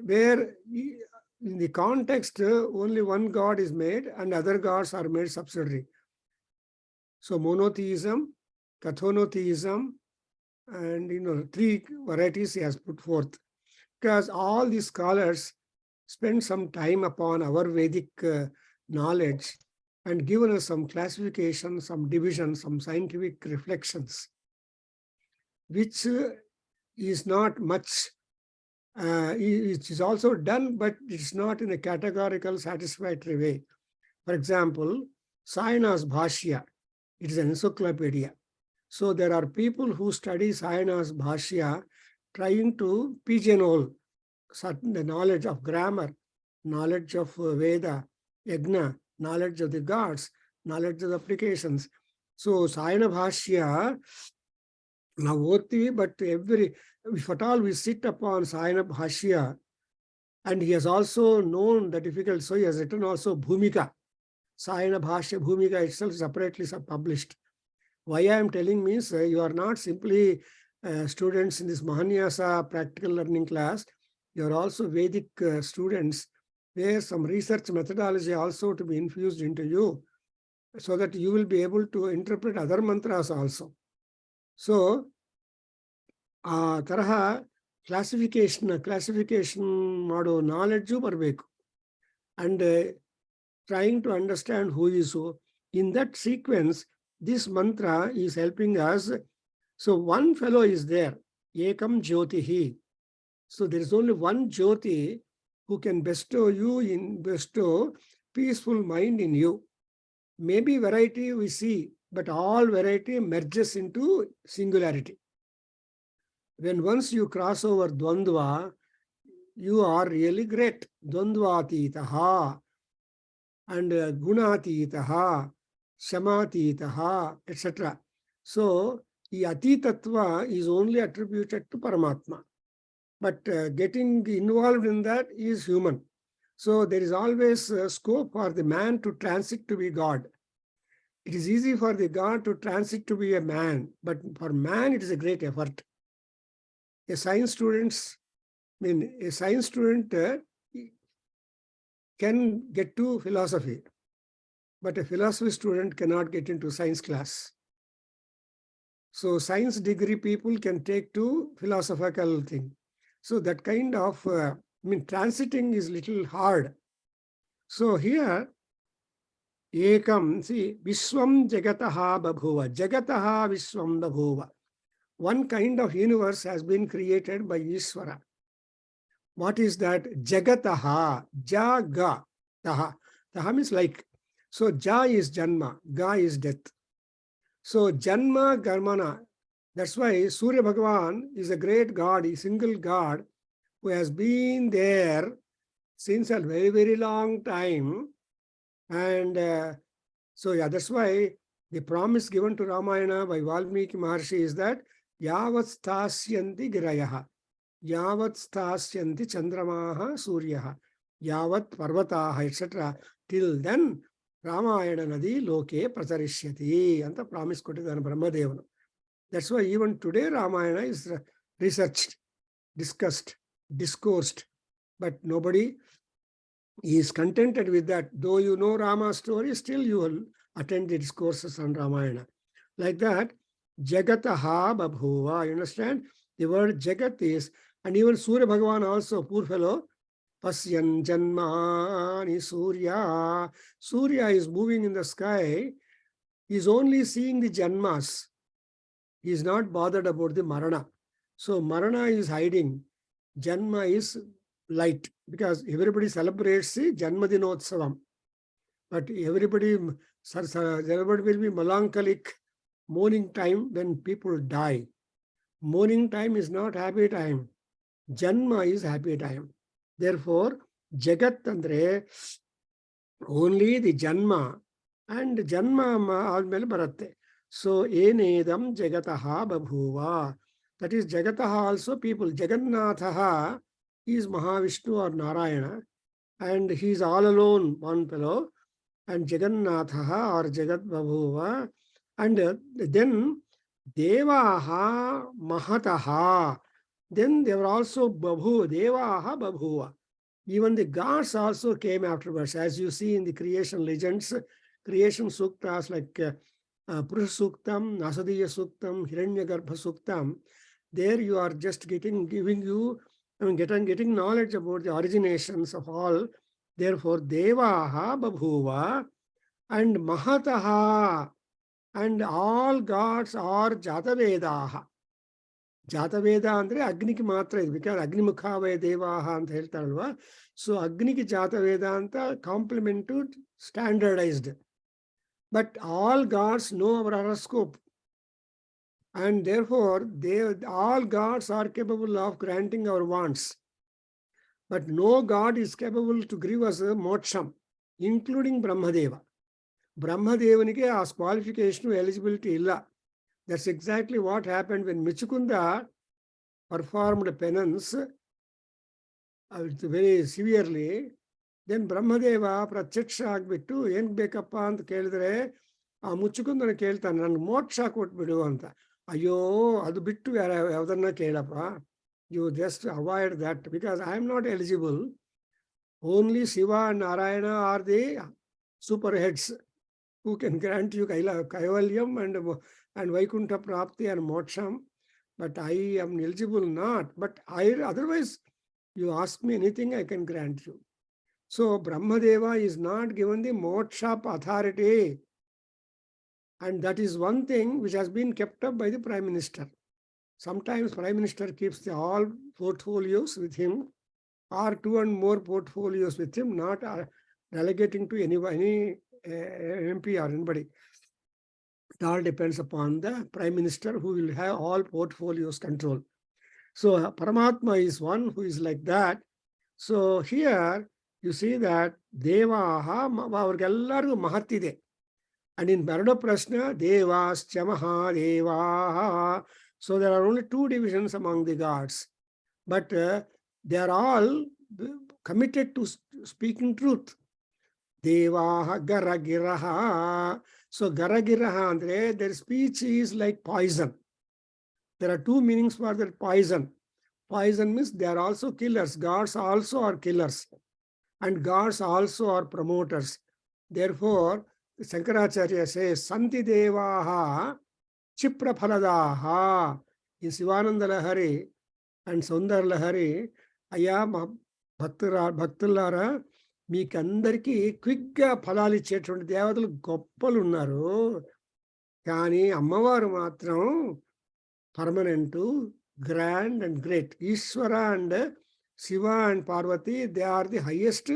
where in the context only one God is made and other gods are made subsidiary. So monotheism, cathonotheism, and three varieties he has put forth. Because all these scholars spend some time upon our Vedic knowledge and given us some classification, some division, some scientific reflections, which is not much. It is also done, but it's not in a categorical, satisfactory way. For example, Sayana's Bhashya, it is an encyclopedia. So there are people who study Sayana's Bhashya trying to pigeonhole certain the knowledge of grammar, knowledge of Veda, Yajna, knowledge of the gods, knowledge of the applications. So Sayana Bhashya, now Oti, but if at all we sit upon Sayana Bhashya, and he has also known the difficult, so he has written also Bhumika. Sayana Bhashya Bhumika itself separately published. Why I am telling means you are not simply students in this Mahanyasa practical learning class, you are also Vedic students, where some research methodology also to be infused into you, so that you will be able to interpret other mantras also. So, ತರಹ classification ಮಾಡೋ knowledge ಬರಬೇಕು and trying to understand who is who. In that sequence, this mantra is helping us. So one fellow is there, Ekam Jyotihi. So there is only one Jyoti who can bestow peaceful mind in you. Maybe variety we see, but all variety merges into singularity. When once you cross over Dvandva, you are really great. Dvandvatitaha and Gunatitaha, Shamatitaha, etc. So, the Atitatva is only attributed to Paramatma. But getting involved in that is human. So, there is always scope for the man to transit to be God. It is easy for the God to transit to be a man, but for man it is a great effort. A science student can get to philosophy, but a philosophy student cannot get into science class. So science degree people can take to philosophical thing. So that kind of, transiting is little hard. So here, Ekam, see, Vishwam Jagataha Babhuva. Jagataha Vishwam Babhuva. One kind of universe has been created by Ishvara. What is that? Jagataha, Jaga, Taha. Taha means like. So Ja is Janma, Ga is death. So Janma Garmana. That's why Surya Bhagavan is a great God, a single God who has been there since a very, very long time. And so yeah, that's why the promise given to Ramayana by Valmiki Maharshi is that Yavat Sthasyanti Girayaha. Yavat sthasyanti chandramaha suryaha, yavat parvataha, etc. Till then, Ramayana nadi loke pracharishyati. Anta promise kottidanu Brahmadevanu. That's why even today Ramayana is researched, discussed, discoursed, but nobody is contented with that. Though you know Rama's story, still you will attend the discourses on Ramayana. Like that, Jagataha Babhuva. You understand? The word Jagat is, and even Surya Bhagavan also, poor fellow, Pasyan Janmani Surya. Surya is moving in the sky. He is only seeing the Janmas. He is not bothered about the Marana. So Marana is hiding. Janma is light, because everybody celebrates the Janmadinotsavam. But everybody will be melancholic mourning time when people die. Mourning time is not happy time. Janma is happy time. Therefore, Jagat andre only the Janma, and Janma almele baratte. So, enedam Jagataha babhuva. That is Jagataha also people. Jagannathaha is Mahavishnu or Narayana, and he is all alone, one fellow, and Jagannathaha or Jagat babhuva. And then Devaha Mahataha. Then they were also Babhu, Devaha Babhuva. Even the gods also came afterwards, as you see in the creation legends, creation suktas like Purusha Suktam, Nasadiya Suktam, Hiranyagarbha Suktam. There you are just getting knowledge about the originations of all. Therefore, Devaha Babhuva and Mahataha, and all gods are Jatavedaha. ಜಾತವೇದ ಅಂದರೆ ಅಗ್ನಿಗೆ ಮಾತ್ರ ಇದು, because ಅಗ್ನಿಮುಖಾವಯ ದೇವಾಹ ಅಂತ ಹೇಳ್ತಾರಲ್ವಾ. So ಅಗ್ನಿಗೆ ಜಾತವೇದ ಅಂತ compliment standardized. But all gods know our horoscope, and therefore all gods are capable of granting our wants. But no god is capable to give us a moksham, including Brahmadeva. ಬ್ರಹ್ಮದೇವನಿಗೆ ಆ qualification eligibility ಇಲ್ಲ. That's exactly what happened when Michukunda performed penance very severely. Then Brahmadeva ಪ್ರತ್ಯಕ್ಷ ಆಗ್ಬಿಟ್ಟು ಏನ್ ಬೇಕಪ್ಪ ಅಂತ ಕೇಳಿದ್ರೆ ಆ ಮುಚ್ಚುಕುಂದನ ಕೇಳ್ತಾನೆ, ನನ್ಗೆ ಮೋಕ್ಷ ಕೊಟ್ಬಿಡು ಅಂತ. ಅಯ್ಯೋ, ಅದು ಬಿಟ್ಟು ಯಾವ್ದನ್ನ ಕೇಳಪ್ಪ, you just avoid that because I am not eligible. Only Shiva and Narayana are the super heads who can grant you Kaivalyam and Vaikuntha Prapti and Moksham, but I am eligible not. But otherwise, you ask me anything, I can grant you. So Brahmadeva is not given the moksha authority, and that is one thing which has been kept up by the Prime Minister. Sometimes Prime Minister keeps all portfolios with him, or 2 and more portfolios with him, not delegating to any MP or anybody. It all depends upon the Prime Minister, who will have all portfolios control. So Paramatma is one who is like that. So here you see that Devaha avargellargu mahatide. And in Bharata Prashna, Devascha Mahadevaha. So there are only 2 divisions among the gods, but they are all committed to speaking truth. Devaha Garagiraha. So Garagiraha andre, their speech is like poison. There are 2 meanings for that poison. Poison means they are also killers. Gods also are killers, and gods also are promoters. Therefore, Shankaracharya says, Santi Devaha Chipraphaladaha. In Sivananda Lahari and Sundar Lahari, Aya Bhaktulara, మీకందరికీ క్విక్గా ఫలాలు ఇచ్చేటువంటి దేవతలు గొప్పలు ఉన్నారు, కానీ అమ్మవారు మాత్రం permanent, grand and great. Ishwara and Shiva and Parvati, they are the highest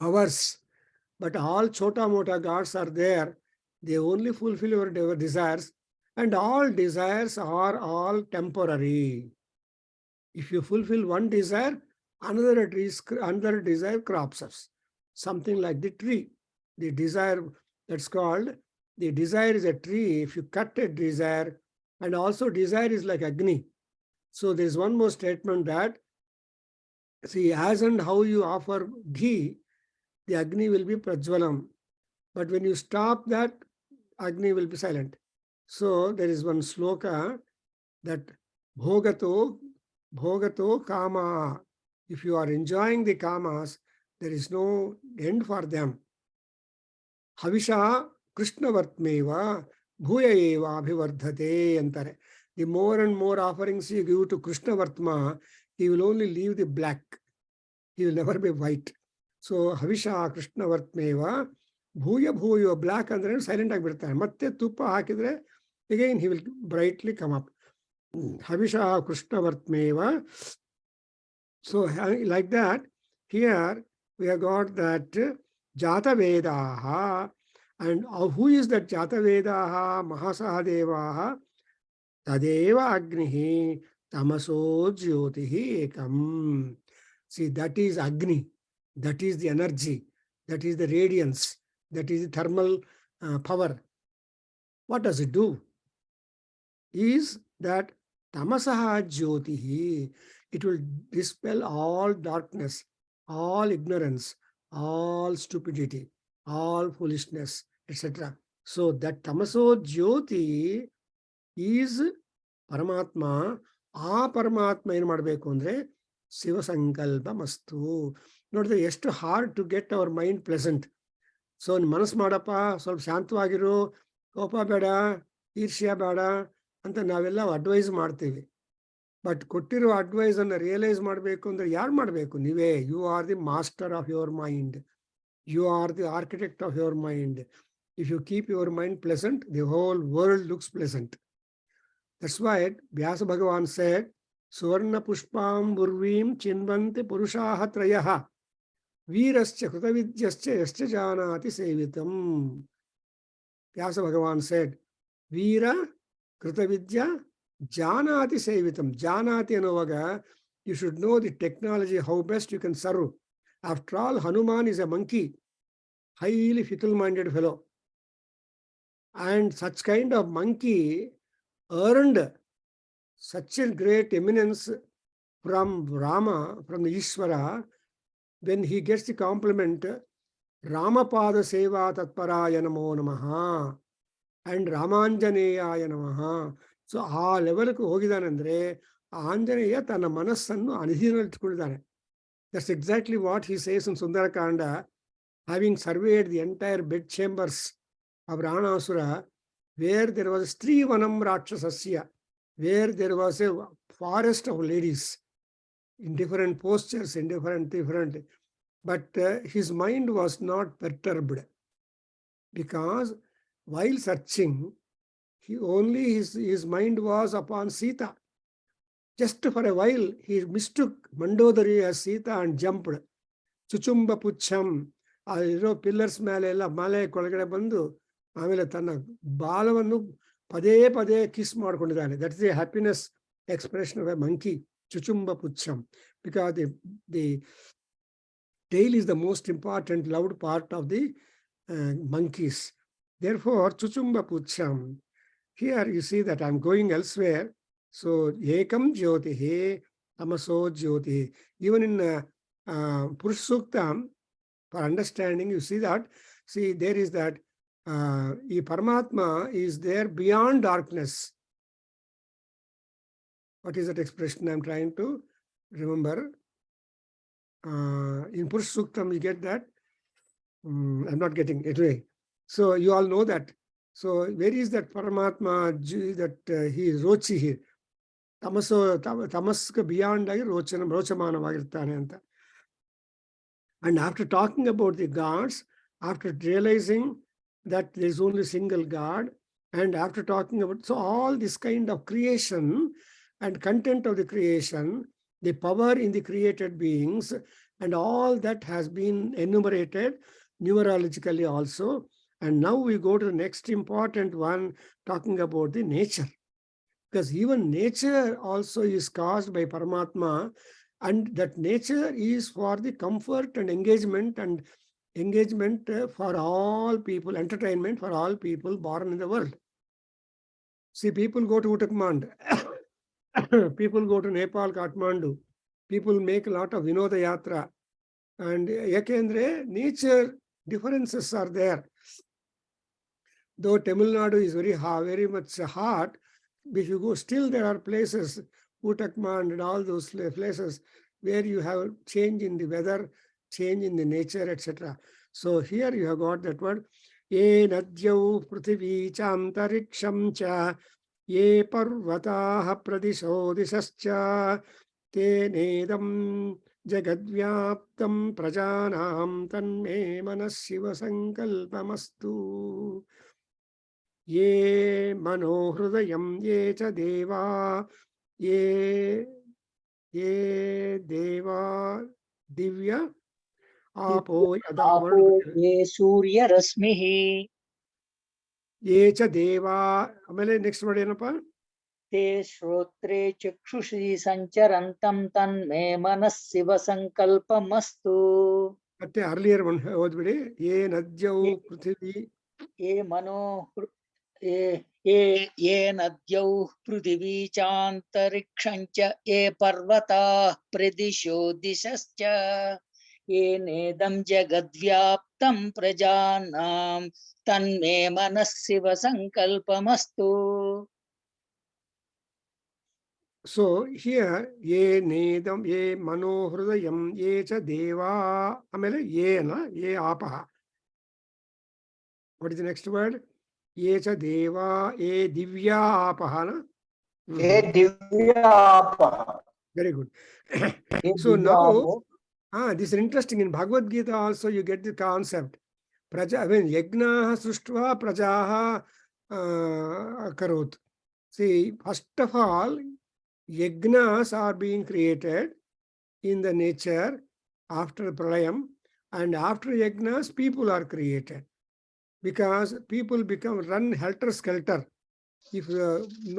powers. But all చోటా మోటా gods are there. They only fulfil your desires, and all desires are all temporary. If you fulfil one desire, another desire crops up, something like the tree. The desire, that's called, the desire is a tree. If you cut a desire, and also desire is like Agni. So there's one more statement that, see, as and how you offer ghee, the Agni will be prajwalam. But when you stop that, Agni will be silent. So there is one sloka that bhogato kama. If you are enjoying the kamas, there is no end for them. Havisha Krishnavartmeva bhuya eva abhivardhate antare. The more and more offerings you give to Krishnavartma, he will only leave the black. He will never be white. So Havisha Krishnavartmeva bhuya black andre silent agibirtane. Matte tuppa hakidre again he will brightly come up. Havisha Krishnavartmeva. So like that, here we have got that Jatavedaha. And who is that Jatavedaha? Mahasahadevaha Tadeva Agnihi Tamaso Jyotihi Ekam. See, that is Agni. That is the energy. That is the radiance. That is the thermal power. What does it do? Is that Tamasaha Jyotihi. It will dispel all darkness, all ignorance, all stupidity, all foolishness, etc. So that Tamaso Jyoti is Paramatma ಆ ಪರಮಾತ್ಮ ಏನು ಮಾಡಬೇಕು ಅಂದರೆ ಶಿವ ಸಂಕಲ್ಪ ಮಸ್ತು. ನೋಡಿದ್ರೆ ಎಷ್ಟು hard to get our mind pleasant. So ಮನಸ್ಸು ಮಾಡಪ್ಪ, ಸ್ವಲ್ಪ ಶಾಂತವಾಗಿರು, ಕೋಪ ಬೇಡ, ಈರ್ಷ್ಯ ಬೇಡ ಅಂತ ನಾವೆಲ್ಲ ಅಡ್ವೈಸ್ ಮಾಡ್ತೀವಿ. ಬಟ್ ಕೊಟ್ಟಿರೋ ಅಡ್ವೈಸನ್ನು ರಿಯಲೈಸ್ ಮಾಡಬೇಕು ಅಂದರೆ ಯಾರು ಮಾಡಬೇಕು? ನೀವೇ. You are the master of your mind. You are the architect of your mind. If you keep your mind pleasant, the whole world looks pleasant. That's why Vyasa Bhagavan said, Suvarna Pushpam Burvim Chinvanti Purushaha Trayaha Veerascha Krutavidyascha Yascha Janati Sevitam. Vyasa Bhagavan said, Veera Krutavidya Janati Sevitam. Janati anovaga, you should know the technology, how best you can serve. After all, Hanuman is a monkey, highly fickle-minded fellow. And such kind of monkey earned such a great eminence from Rama, from the Ishvara, when he gets the compliment, Ramapada Seva Tatparaya Namo Namaha and Ramanjaneyaya Namaha. So ಆ ಲೆವೆಲ್ಗೆ ಹೋಗಿದ್ದಾನೆಂದ್ರೆ ಆಂಜನೇಯ ತನ್ನ ಮನಸ್ಸನ್ನು ಅಧೀನಲ್ಲಿಟ್ಟುಕೊಂಡಿದ್ದಾನೆ. That's exactly what he says in Sundarakanda, having surveyed the entire bed chambers of Ranasura, where there was Strivanam Rakshasasya, where there was a forest of ladies in different postures, in different, but his mind was not perturbed, because while searching, his mind was upon Sita. Just for a while, he mistook Mandodari as Sita and jumped. Chuchumba Pucham, ಇರೋ pillars ಮೇಲೆ ಎಲ್ಲ ಮಲೆ ಕೆಳಗಡೆ ಬಂದು ಆಮೇಲೆ ತನ್ನ ಬಾಲವನ್ನು ಪದೇ ಪದೇ ಕಿಸ್ ಮಾಡ್ಕೊಂಡಿದ್ದಾನೆ. That is a happiness expression of a monkey, ಚುಚುಂಬ ಪುಚ್ಛಂ, because the tail is the most important loved part of the monkeys. Therefore, chuchumba pucham. Here you see that I'm going elsewhere. So, ekam jyotihi, tamaso jyotihi. Even in Purush Suktam, for understanding, you see that, there is that Paramatma is there beyond darkness. What is that expression I'm trying to remember? In Purush Suktam, you get that. I'm not getting it anyway. So you all know that. So where is that Paramatma, that he is Rochi here? Tamaska beyond Rochamanavagirtane anta. And after talking about the gods, after realizing that there is only single God, and after talking about, so all this kind of creation and content of the creation, the power in the created beings, and all that has been enumerated numerologically also. And now we go to the next important one, talking about the nature. Because even nature also is caused by Paramatma, and that nature is for the comfort and engagement for all people, entertainment for all people born in the world. See, people go to Uttarakhand, people go to Nepal, Kathmandu, people make a lot of Vinoda Yatra, and yakendre nature differences are there. Though Tamil Nadu is very much hot, if you go, still there are places, Uttarakhand and all those places, where you have change in the weather, change in the nature, etc. So here you have got that word, ye nadyau prithvi chantariksham cha ye parvataha pradisho disascha te nedam jagadvyaptam prajanam tanme manas shiva sankalpamastu. Ye manohridayam ye cha deva, ye deva divya apo yada ye surya rasmihi, ye cha deva. Amele next word ಏನಪ್ಪ? te shrotre chakshushi sancharantam tanme manas shiva sankalpamastu. ಮತ್ತೆ earlier one ಓದ್ಬಿಡಿ. ye nadyau prithvi ye nadyau prithvi chantarikshanja ye parvata pradisho disascha ye nedam jagadvyaptam prajanam tanme manas shiva sankalpamastu. So here, ye nedam, ye manohridayam, ye cha deva, amele ye na, ye apaha. What is the next word? Ye cha deva, ye divya apaha na? हे दिव्याप Very good. हे So now, दिव्यापो this is interesting. In Bhagavad Gita also you get the concept. Praja, I mean, yajnaha sruštva prajaha karot. See, first of all, yajnas are being created in the nature after pralayam, and after yajnas, people are created. Because people run helter-skelter if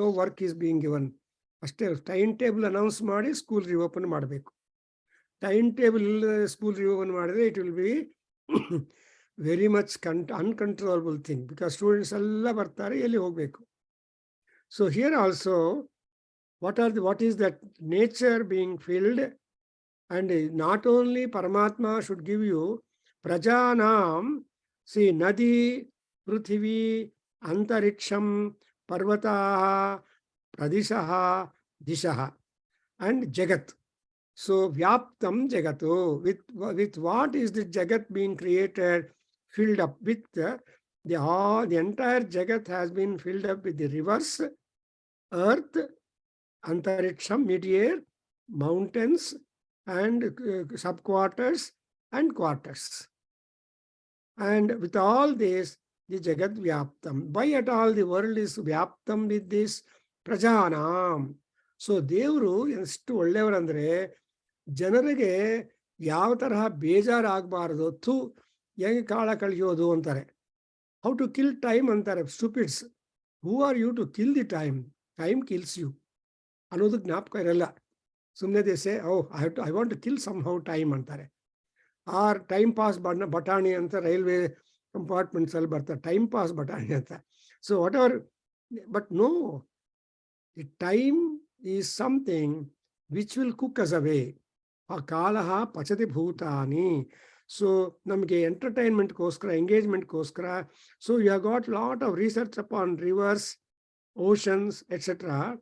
no work is being given. ಅಷ್ಟೇ time table announce ಮಾಡಿ school reopen ಮಾಡಬೇಕು. Time table ಇಲ್ಲದೆ school reopen ಮಾಡಿದ್ರೆ it will be very much uncontrollable thing, because students ಎಲ್ಲ ಬರ್ತಾರೆ, ಎಲ್ಲಿ ಹೋಗಬೇಕು. So here also what is that nature being filled, and not only Paramatma should give you prajanam, see, nadi, prithvi, antariksham, parvataha, pradishaha, dishaha, and jagat. So vyaptam jagatu, with what is the jagat being created, filled up with the entire jagat has been filled up with the rivers, earth, antariksham, mid-air, mountains, and subquarters and quarters. And with all this, the jagat vyaptam. Why at all the world is vyaptam with this prajanam? So ದೇವರು ಎಷ್ಟು ಒಳ್ಳೆಯವರಂದ್ರೆ ಜನರಿಗೆ ಯಾವ ತರಹ ಬೇಜಾರಾಗಬಾರದು, ಹೆಂಗೆ ಕಾಳ ಕಳಿಯೋದು ಅಂತಾರೆ. How to kill time ಅಂತಾರೆ stupids. Who are you to kill the time? Time kills you ಅನ್ನೋದು ಜ್ಞಾಪಕ ಇರಲ್ಲ. ಸುಮ್ಮನೆ ದೇಸೆ I want to kill somehow time ಅಂತಾರೆ. ಆರ್ ಟೈಮ್ ಪಾಸ್ ಬಟಾಣಿ ಅಂತ ರೈಲ್ವೆ ಕಂಪಾರ್ಟ್ಮೆಂಟ್ಸ್ ಅಲ್ಲಿ ಬರ್ತಾರೆ, ಟೈಮ್ ಪಾಸ್ ಬಟಾಣಿ ಅಂತ. So whatever, but no, the time is something which will cook us away. ಆ ಕಾಲ ಪಚತಿ ಭೂತಾನಿ. ಸೊ ನಮಗೆ ಎಂಟರ್ಟೈನ್ಮೆಂಟ್ಗೋಸ್ಕರ, ಎಂಗೇಜ್ಮೆಂಟ್ಗೋಸ್ಕರ, so you have got lot of research upon rivers, oceans, etc.,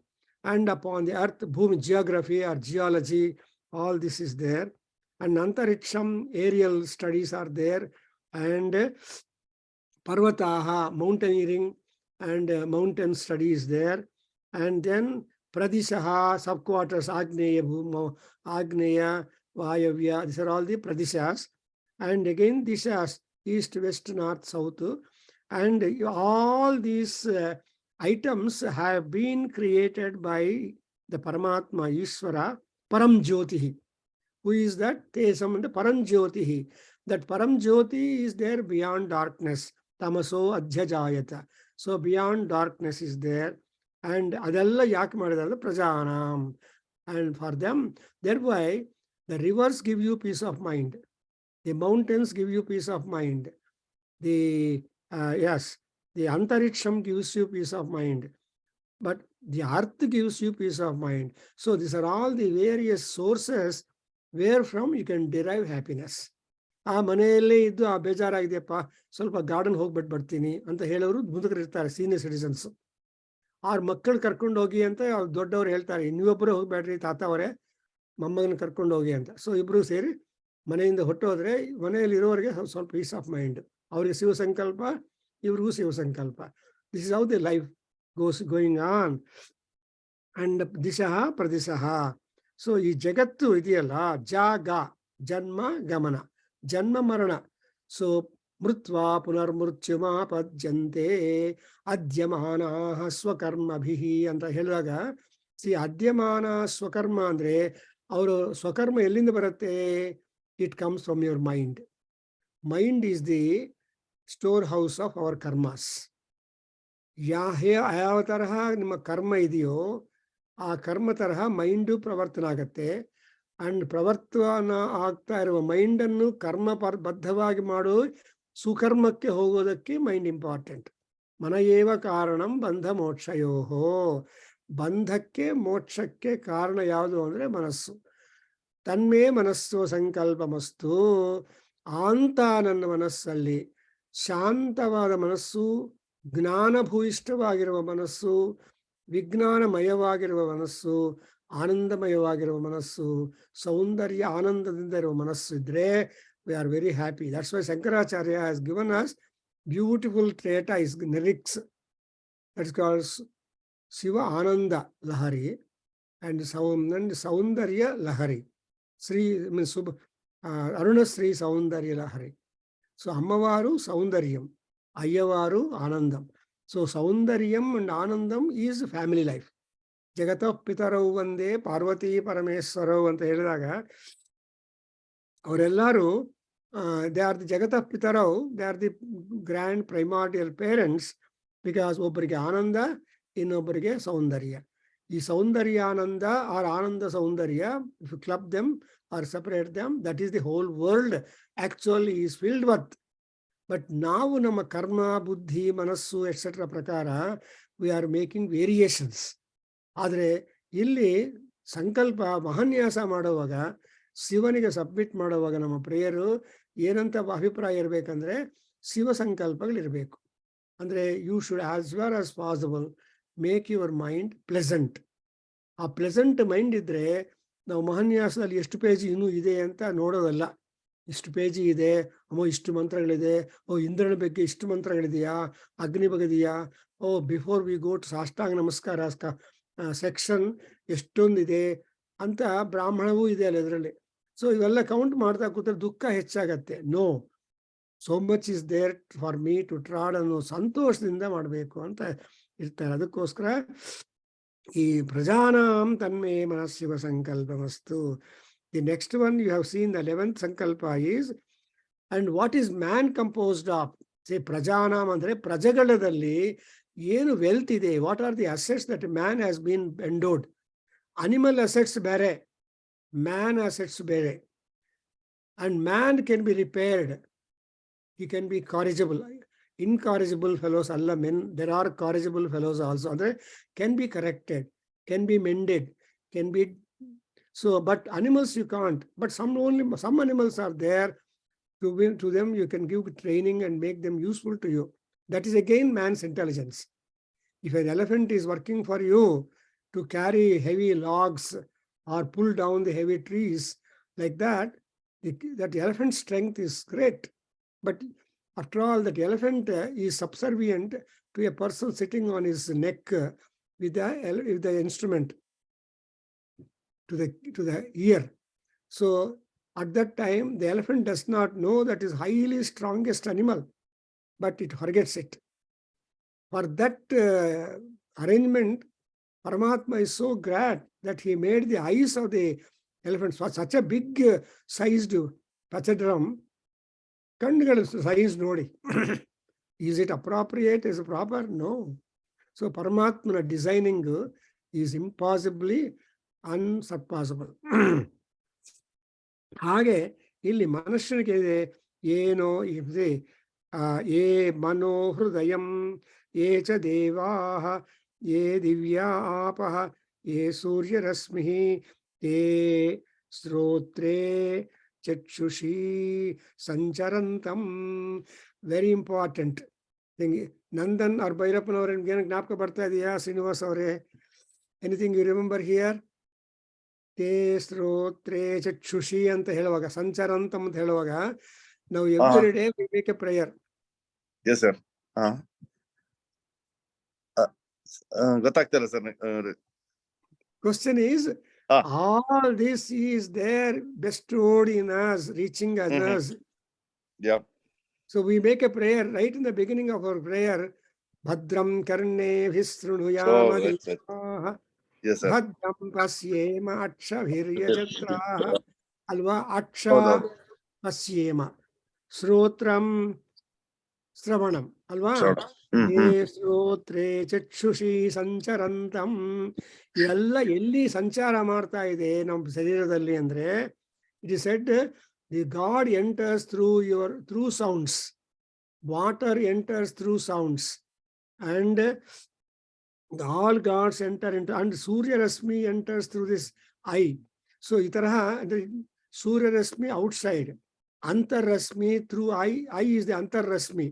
and upon the earth, bhumi, geography or geology, all this is there. And antariksham, aerial studies are there, and parvataha, mountaineering and mountain studies there. And then pradishaha, subquarters, agneya, agneya, vayavya, these are all the pradishas. And again dishas, east, west, north, south. And all these items have been created by the Paramatma, Ishvara, Param Jyotihi. Who is that? Tesam, the Param Jyotihi. That Param Jyoti is there beyond darkness. Tamaso Adhyayana. So beyond darkness is there. And adella yak madidalla prajanam. And for them, thereby the rivers give you peace of mind. The mountains give you peace of mind. The antariksham gives you peace of mind, but the earth gives you peace of mind. So these are all the various sources wherefrom you can derive happiness. ಆ ಮನೆಯಲ್ಲೇ ಇದ್ದು ಬೇಜಾರಾಗಿದೆಯಪ್ಪ, ಸ್ವಲ್ಪ garden ಹೋಗ್ಬಿಟ್ಟು ಬರ್ತೀನಿ ಅಂತ ಹೇಳೋರು ಮುದುಕರಿರ್ತಾರೆ, senior citizens. ಅವ್ರ ಮಕ್ಕಳು ಕರ್ಕೊಂಡು ಹೋಗಿ ಅಂತ ದೊಡ್ಡವ್ರು ಹೇಳ್ತಾರೆ, ನೀವೊಬ್ಬರು ಹೋಗ್ಬೇಡ್ರಿ ತಾತ ಅವರೇ, ಮೊಮ್ಮಗನ ಕರ್ಕೊಂಡು ಹೋಗಿ ಅಂತ. ಸೊ ಇಬ್ರು ಸೇರಿ ಮನೆಯಿಂದ ಹೊಟ್ಟೋದ್ರೆ ಮನೆಯಲ್ಲಿ ಇರೋರಿಗೆ ಸ್ವಲ್ಪ ಪೀಸ್ ಆಫ್ ಮೈಂಡ್. ಅವ್ರಿಗೆ ಶಿವ ಸಂಕಲ್ಪ, ಇವ್ರಿಗೂ ಶಿವ ಸಂಕಲ್ಪ. This is how the life going on. And ದಿಶಃ ಪ್ರದಿಶಃ. ಸೊ ಈ ಜಗತ್ತು ಇದೆಯಲ್ಲ, ಜಾಗ, ಜನ್ಮ ಗಮನ, ಜನ್ಮ ಮರಣ. ಸೊ ಮೃತ್ವಾ ಪುನರ್ಮೃತ್ಯುಮಾಪದ್ಯಂತೆ ಅದ್ಯಮಾನ ಸ್ವಕರ್ಮಭಿ ಅಂತ ಹೇಳಿದಾಗ, ಅದ್ಯಮಾನ ಸ್ವಕರ್ಮ ಅಂದ್ರೆ ಅವರು ಸ್ವಕರ್ಮ ಎಲ್ಲಿಂದ ಬರುತ್ತೆ? It comes from your mind. Mind is the storehouse of our karmas. ಯಾವ ತರಹ ನಿಮ್ಮ ಕರ್ಮ ಇದೆಯೋ ಆ ಕರ್ಮ ತರಹ ಮೈಂಡು ಪ್ರವರ್ತನ ಆಗತ್ತೆ. ಅಂಡ್ ಪ್ರವರ್ತನ ಆಗ್ತಾ ಇರುವ ಮೈಂಡನ್ನು ಬದ್ಧವಾಗಿ ಮಾಡೋ ಸುಕರ್ಮಕ್ಕೆ ಹೋಗೋದಕ್ಕೆ ಮೈಂಡ್ ಇಂಪಾರ್ಟೆಂಟ್. ಮನಯೇವ ಕಾರಣಂ ಬಂಧ ಮೋಕ್ಷಯೋಹೋ. ಬಂಧಕ್ಕೆ ಮೋಕ್ಷಕ್ಕೆ ಕಾರಣ ಯಾವುದು ಅಂದ್ರೆ ಮನಸ್ಸು. ತನ್ಮೇ ಮನಸ್ಸು ಸಂಕಲ್ಪಮಸ್ತು ಅಂತ ನನ್ನ ಮನಸ್ಸಲ್ಲಿ ಶಾಂತವಾದ ಮನಸ್ಸು, ಜ್ಞಾನಭೂಯಿಷ್ಠವಾಗಿರುವ ಮನಸ್ಸು, ವಿಜ್ಞಾನಮಯವಾಗಿರುವ ಮನಸ್ಸು, ಆನಂದಮಯವಾಗಿರುವ ಮನಸ್ಸು, ಸೌಂದರ್ಯ ಆನಂದದಿಂದ ಇರುವ ಮನಸ್ಸು ಇದ್ರೆ we are very happy. That's why Shankaracharya has given us beautiful treatise, lyrics. That's called Shiva Ananda Lahari and Saundarya Lahari. Sri means Aruna Sri Saundarya Lahari. So Ammavaru Saundaryam, Ayyavaru Anandam. So Saundaryam and Anandam is family life. Jagata Pitarav Vande Parvati Parameswarav ಅಂತ ಹೇಳಿದಾಗ ಅವರೆಲ್ಲರೂ they are the Jagata Pitarav, they are the grand primordial parents because ಒಬ್ಬರಿಗೆ ಆನಂದ ಇನ್ನೊಬ್ಬರಿಗೆ ಸೌಂದರ್ಯ. ಈ ಸೌಂದರ್ಯ ಆನಂದ or Ananda Soundarya, if you club them or separate them, that is the whole world actually is filled with. But ನಾವು ನಮ್ಮ ಕರ್ಮ, ಬುದ್ಧಿ, ಮನಸ್ಸು etcetera ಪ್ರಕಾರ we are making variations. ಆದರೆ ಇಲ್ಲಿ ಸಂಕಲ್ಪ ಮಹಾನ್ಯಾಸ ಮಾಡುವಾಗ, ಶಿವನಿಗೆ ಸಬ್ಮಿಟ್ ಮಾಡುವಾಗ ನಮ್ಮ ಪ್ರೇಯರು ಏನಂತ ಅಭಿಪ್ರಾಯ ಇರಬೇಕಂದ್ರೆ ಶಿವ ಸಂಕಲ್ಪಗಳಿರಬೇಕು. ಅಂದರೆ you should as well as possible make your mind pleasant. ಆ ಪ್ಲೆಸೆಂಟ್ ಮೈಂಡ್ ಇದ್ರೆ ನಾವು ಮಹಾನ್ಯಾಸದಲ್ಲಿ ಎಷ್ಟು ಪೇಜಿ ಇನ್ನೂ ಇದೆ ಅಂತ ನೋಡೋದಲ್ಲ. ಇಷ್ಟು ಪೇಜಿ ಇದೆ, ಇಷ್ಟು ಮಂತ್ರಗಳಿದೆ, ಇಂದ್ರನ ಬಗ್ಗೆ ಇಷ್ಟು ಮಂತ್ರಗಳಿದೆಯಾ, ಅಗ್ನಿ ಬಗೆದೆಯಾ, ಬಿಫೋರ್ ವಿ ಗೋ ಟು ಸಾಷ್ಟಾಂಗ ನಮಸ್ಕಾರ ಸೆಕ್ಷನ್ ಎಷ್ಟೊಂದಿದೆ ಅಂತ ಬ್ರಾಹ್ಮಣವೂ ಇದೆ ಅಲ್ಲ ಇದರಲ್ಲಿ. ಸೊ ಇವೆಲ್ಲ ಕೌಂಟ್ ಮಾಡ್ತಾ ಕೂತ್ರೆ ದುಃಖ ಹೆಚ್ಚಾಗತ್ತೆ. No, so much is there for me to trod ಅನ್ನೋ ಸಂತೋಷದಿಂದ ಮಾಡಬೇಕು ಅಂತ ಇರ್ತಾರೆ. ಅದಕ್ಕೋಸ್ಕರ ಈ ಪ್ರಜಾನಾಂ ತನ್ಮೇ ಮನಸ್ಸಿವ ಸಂಕಲ್ಪಮಸ್ತು. The next one you have seen the 11th ಸಂಕಲ್ಪ is, and what is man composed of. Say ಪ್ರಜಾನಾಂ ಅಂದ್ರೆ ಪ್ರಜೆಗಳಲ್ಲಿ ಏನು ವೆಲ್ತ್ ಇದೆ, what are the assets that man has been endowed. Animal assets ಬೇರೆ, ಮ್ಯಾನ್ ಅಸೆಟ್ಸ್ ಬೇರೆ. And man can be repaired, he can be corrigible. Incorrigible fellows alla men, there are corrigible fellows also. Andre can be corrected, can be mended, can be so, but animals you can't. But some animals are there to them you can give training and make them useful to you. That is again man's intelligence. If an elephant is working for you to carry heavy logs or pull down the heavy trees like that, that elephant's strength is great. But after all, that elephant is subservient to a person sitting on his neck with the instrument to the ear. So at that time, the elephant does not know that is highly strongest animal, but it forgets it. For that arrangement, Paramatma is so glad that he made the eyes of the elephant such a big sized pachadram. ಕಣ್ಣುಗಳ size ನೋಡಿ. Is it appropriate, is proper? No. So ಪರಮಾತ್ಮನ designing is impossibly unsurpassable. ಹಾಗೆ ಇಲ್ಲಿ ಮನುಷ್ಯನಿಗೆ ಇದೆ ಏನೋ ಇದೆ, ಏ ಮನೋಹೃದಯಂ ಏ ಚ ದೇವಾಃ ಏ ದಿವ್ಯಾಪಃ ಏ ಸೂರ್ಯರಶ್ಮಿಃ ಏ ಶ್ರೋತ್ರೇ ಚಕ್ಷುಷಿ ಸಂಚರಂತಂ. Very important thing. ನಂದನ್ ಅವ್ರ ಭೈರಪ್ಪನವ್ರ ಏನು ಜ್ಞಾಪಕ ಬರ್ತಾ ಇದೆಯಾ ಶ್ರೀನಿವಾಸ್ ಅವರೇ? Anything you remember here? ತೇ ಶ್ರೋತ್ರೇ ಚಕ್ಷುಷಿ ಅಂತ ಹೇಳುವಾಗ, ಸಂಚರಂತಂ ಅಂತ ಹೇಳುವಾಗ ನಾವು every day we make a prayer. Yes sir. ಗೊತ್ತಾಗ್ತಲ್ಲ sir. Question is, all this is there bestowed in us, reaching us. Yeah. So we make a prayer right in the beginning of our prayer. Bhadram karnebhih shrunuyama devaah. Yes sir. Bhadram pasyema akshabhiryajatraah. Alva aksha pasyema. Shrotram Sravanam. Alva? ಶ್ರೋತ್ರೇ ಚಕ್ಷುಷಿ ಸಂಚರಂತಂ. ಇವೆಲ್ಲ ಎಲ್ಲಿ ಸಂಚಾರ ಮಾಡ್ತಾ ಇದೆ ನಮ್ಮ ಶರೀರದಲ್ಲಿ ಅಂದ್ರೆ, it is said the god enters through sounds, water enters through sounds, and all gods enter into, and ಸೂರ್ಯರಶ್ಮಿ enters through this eye. So ಈ ತರಹ ಅಂದ್ರೆ ಸೂರ್ಯರಶ್ಮಿ ಔಟ್ಸೈಡ್, ಅಂತರ್ರಶ್ಮಿ ಥ್ರೂ ಐ ಇಸ್ ದಿ ಅಂತರ್ರಶ್ಮಿ.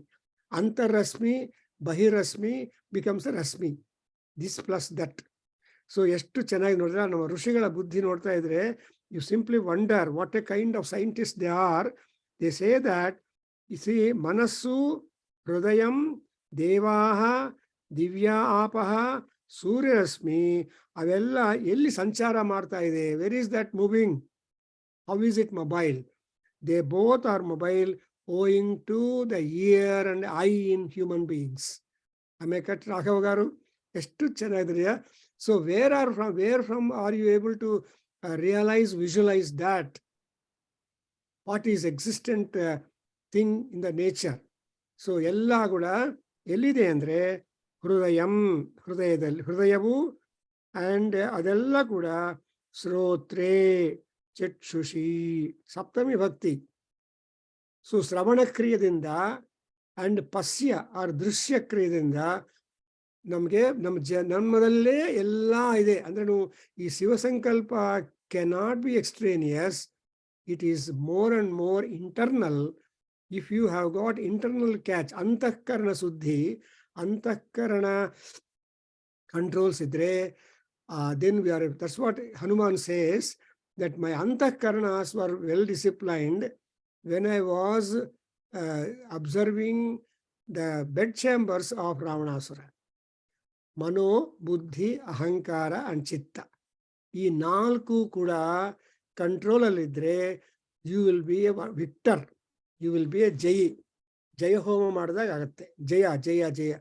Antarrashmi, Bahirashmi becomes a Rashmi. This plus that. So ಎಷ್ಟು ಚೆನ್ನಾಗಿ ನೋಡಿದ್ರೆ ನಮ್ಮ ಋಷಿಗಳ ಬುದ್ಧಿ ನೋಡ್ತಾ ಇದ್ರೆ you simply wonder what A kind of scientist they are. They say that C ಮನಸ್ಸು, ಹೃದಯಂ, ದೇವಾಹ, ದಿವ್ಯ ಆಪಹ, ಸೂರ್ಯರಶ್ಮಿ ಅವೆಲ್ಲ ಎಲ್ಲಿ ಸಂಚಾರ ಮಾಡ್ತಾ ಇದೆ? Where is that moving? How is it mobile? They both are mobile owing to the ear and eye in human beings. ಆಮೇಲೆ ರಾಘವ ಗಾರು ಎಷ್ಟು ಚೆನ್ನಾಗಿದೆಯಾ. So where from are you able to realise, visualise that what is existent thing in the nature? So ಎಲ್ಲ ಕೂಡ ಎಲ್ಲಿದೆ ಅಂದರೆ ಹೃದಯದಲ್ಲಿ, ಹೃದಯವು and ಅದೆಲ್ಲ ಕೂಡ ಶ್ರೋತ್ರೇ ಚಕ್ಷುಷಿ, ಸಪ್ತಮಿ ಭಕ್ತಿ. ಸೊ ಶ್ರವಣ ಕ್ರಿಯೆಯಿಂದ ಅಂಡ್ ಪಶ್ಯ ಆರ್ ದೃಶ್ಯ ಕ್ರಿಯೆಯಿಂದ ನಮಗೆ ನಮ್ಮದಲ್ಲೇ ಎಲ್ಲ ಇದೆ. ಅಂದ್ರೆ ಈ ಶಿವಸಂಕಲ್ಪ cannot be extraneous, it is more and more internal. If you have got internal catch, ಅಂತಃಕರಣ ಶುದ್ಧಿ, ಅಂತಃಕರಣ ಕಂಟ್ರೋಲ್ಸ್ ಇದ್ರೆ, then we are, that's what Hanuman says, that my antahkaranas were well disciplined when I was observing the bedchambers of Ravanasura. Mano, Buddhi, Ahankara and Chitta. ಈ ನಾಲ್ಕು ಕೂಡ control ಅಲ್ಲಿದ್ರೆ you will be a victor, you will be a ಜಯಿ. ಜಯ ಹೋಮ ಮಾಡಿದಾಗ ಆಗತ್ತೆ. ಜಯ ಜಯ ಜಯ.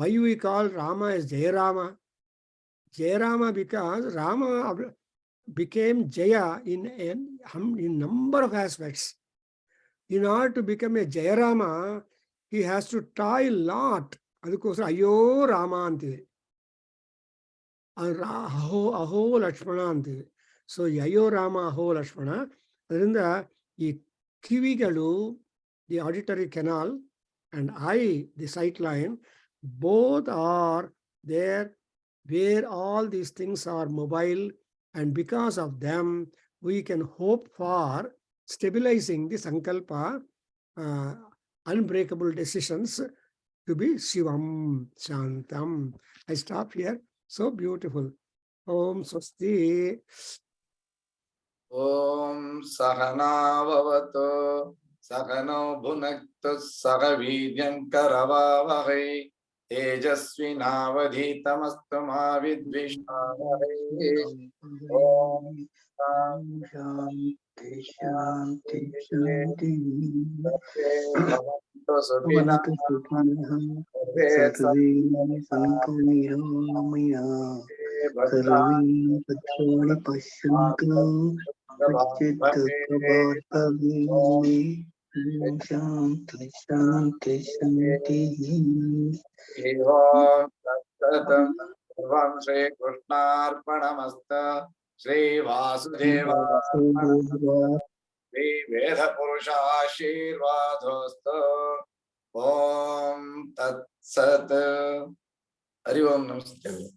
Why we call Rama as Jayarama? Jayarama because Rama became Jaya in number of aspects. In order to become a Jayarama, he has to toil a lot. ಅದಕ್ಕೋಸ್ಕರ ಅಯ್ಯೋ ರಾಮ ಅಂತೀವಿ, ಅಹೋ ಲಕ್ಷ್ಮಣ ಅಂತೀವಿ. ಸೊ ಅಯ್ಯೋ ರಾಮ, ಅಹೋ ಲಕ್ಷ್ಮಣ. ಅದರಿಂದ ಈ ಕಿವಿಗಳು, the auditory canal, and eye, the sight line, both are there where all these things are mobile, and because of them we can hope for stabilizing the sankalpa, unbreakable decisions to be Shivam Shantam. I stop here. So beautiful. Om Swasti. Om Sahana Vavato Sahano Bhunaktu Sahavidyam Karavavahe Tejasvinavadhitamastu ma vidvishavahe. Om Shanti Shanti Shanti. Bhavantu Sukhina Sarve Santu Niramaya. Sarve Bhadrani Pashyantu Pachita Prabhakargaru. Shanti Shanti Shanti. Evam Tattatam Sarvam Shri Krishnarpanamasta Shri Vasudeva Shri Veda Purusha Ashirvadosta. Om Tat Sat. Hari Om Namaste.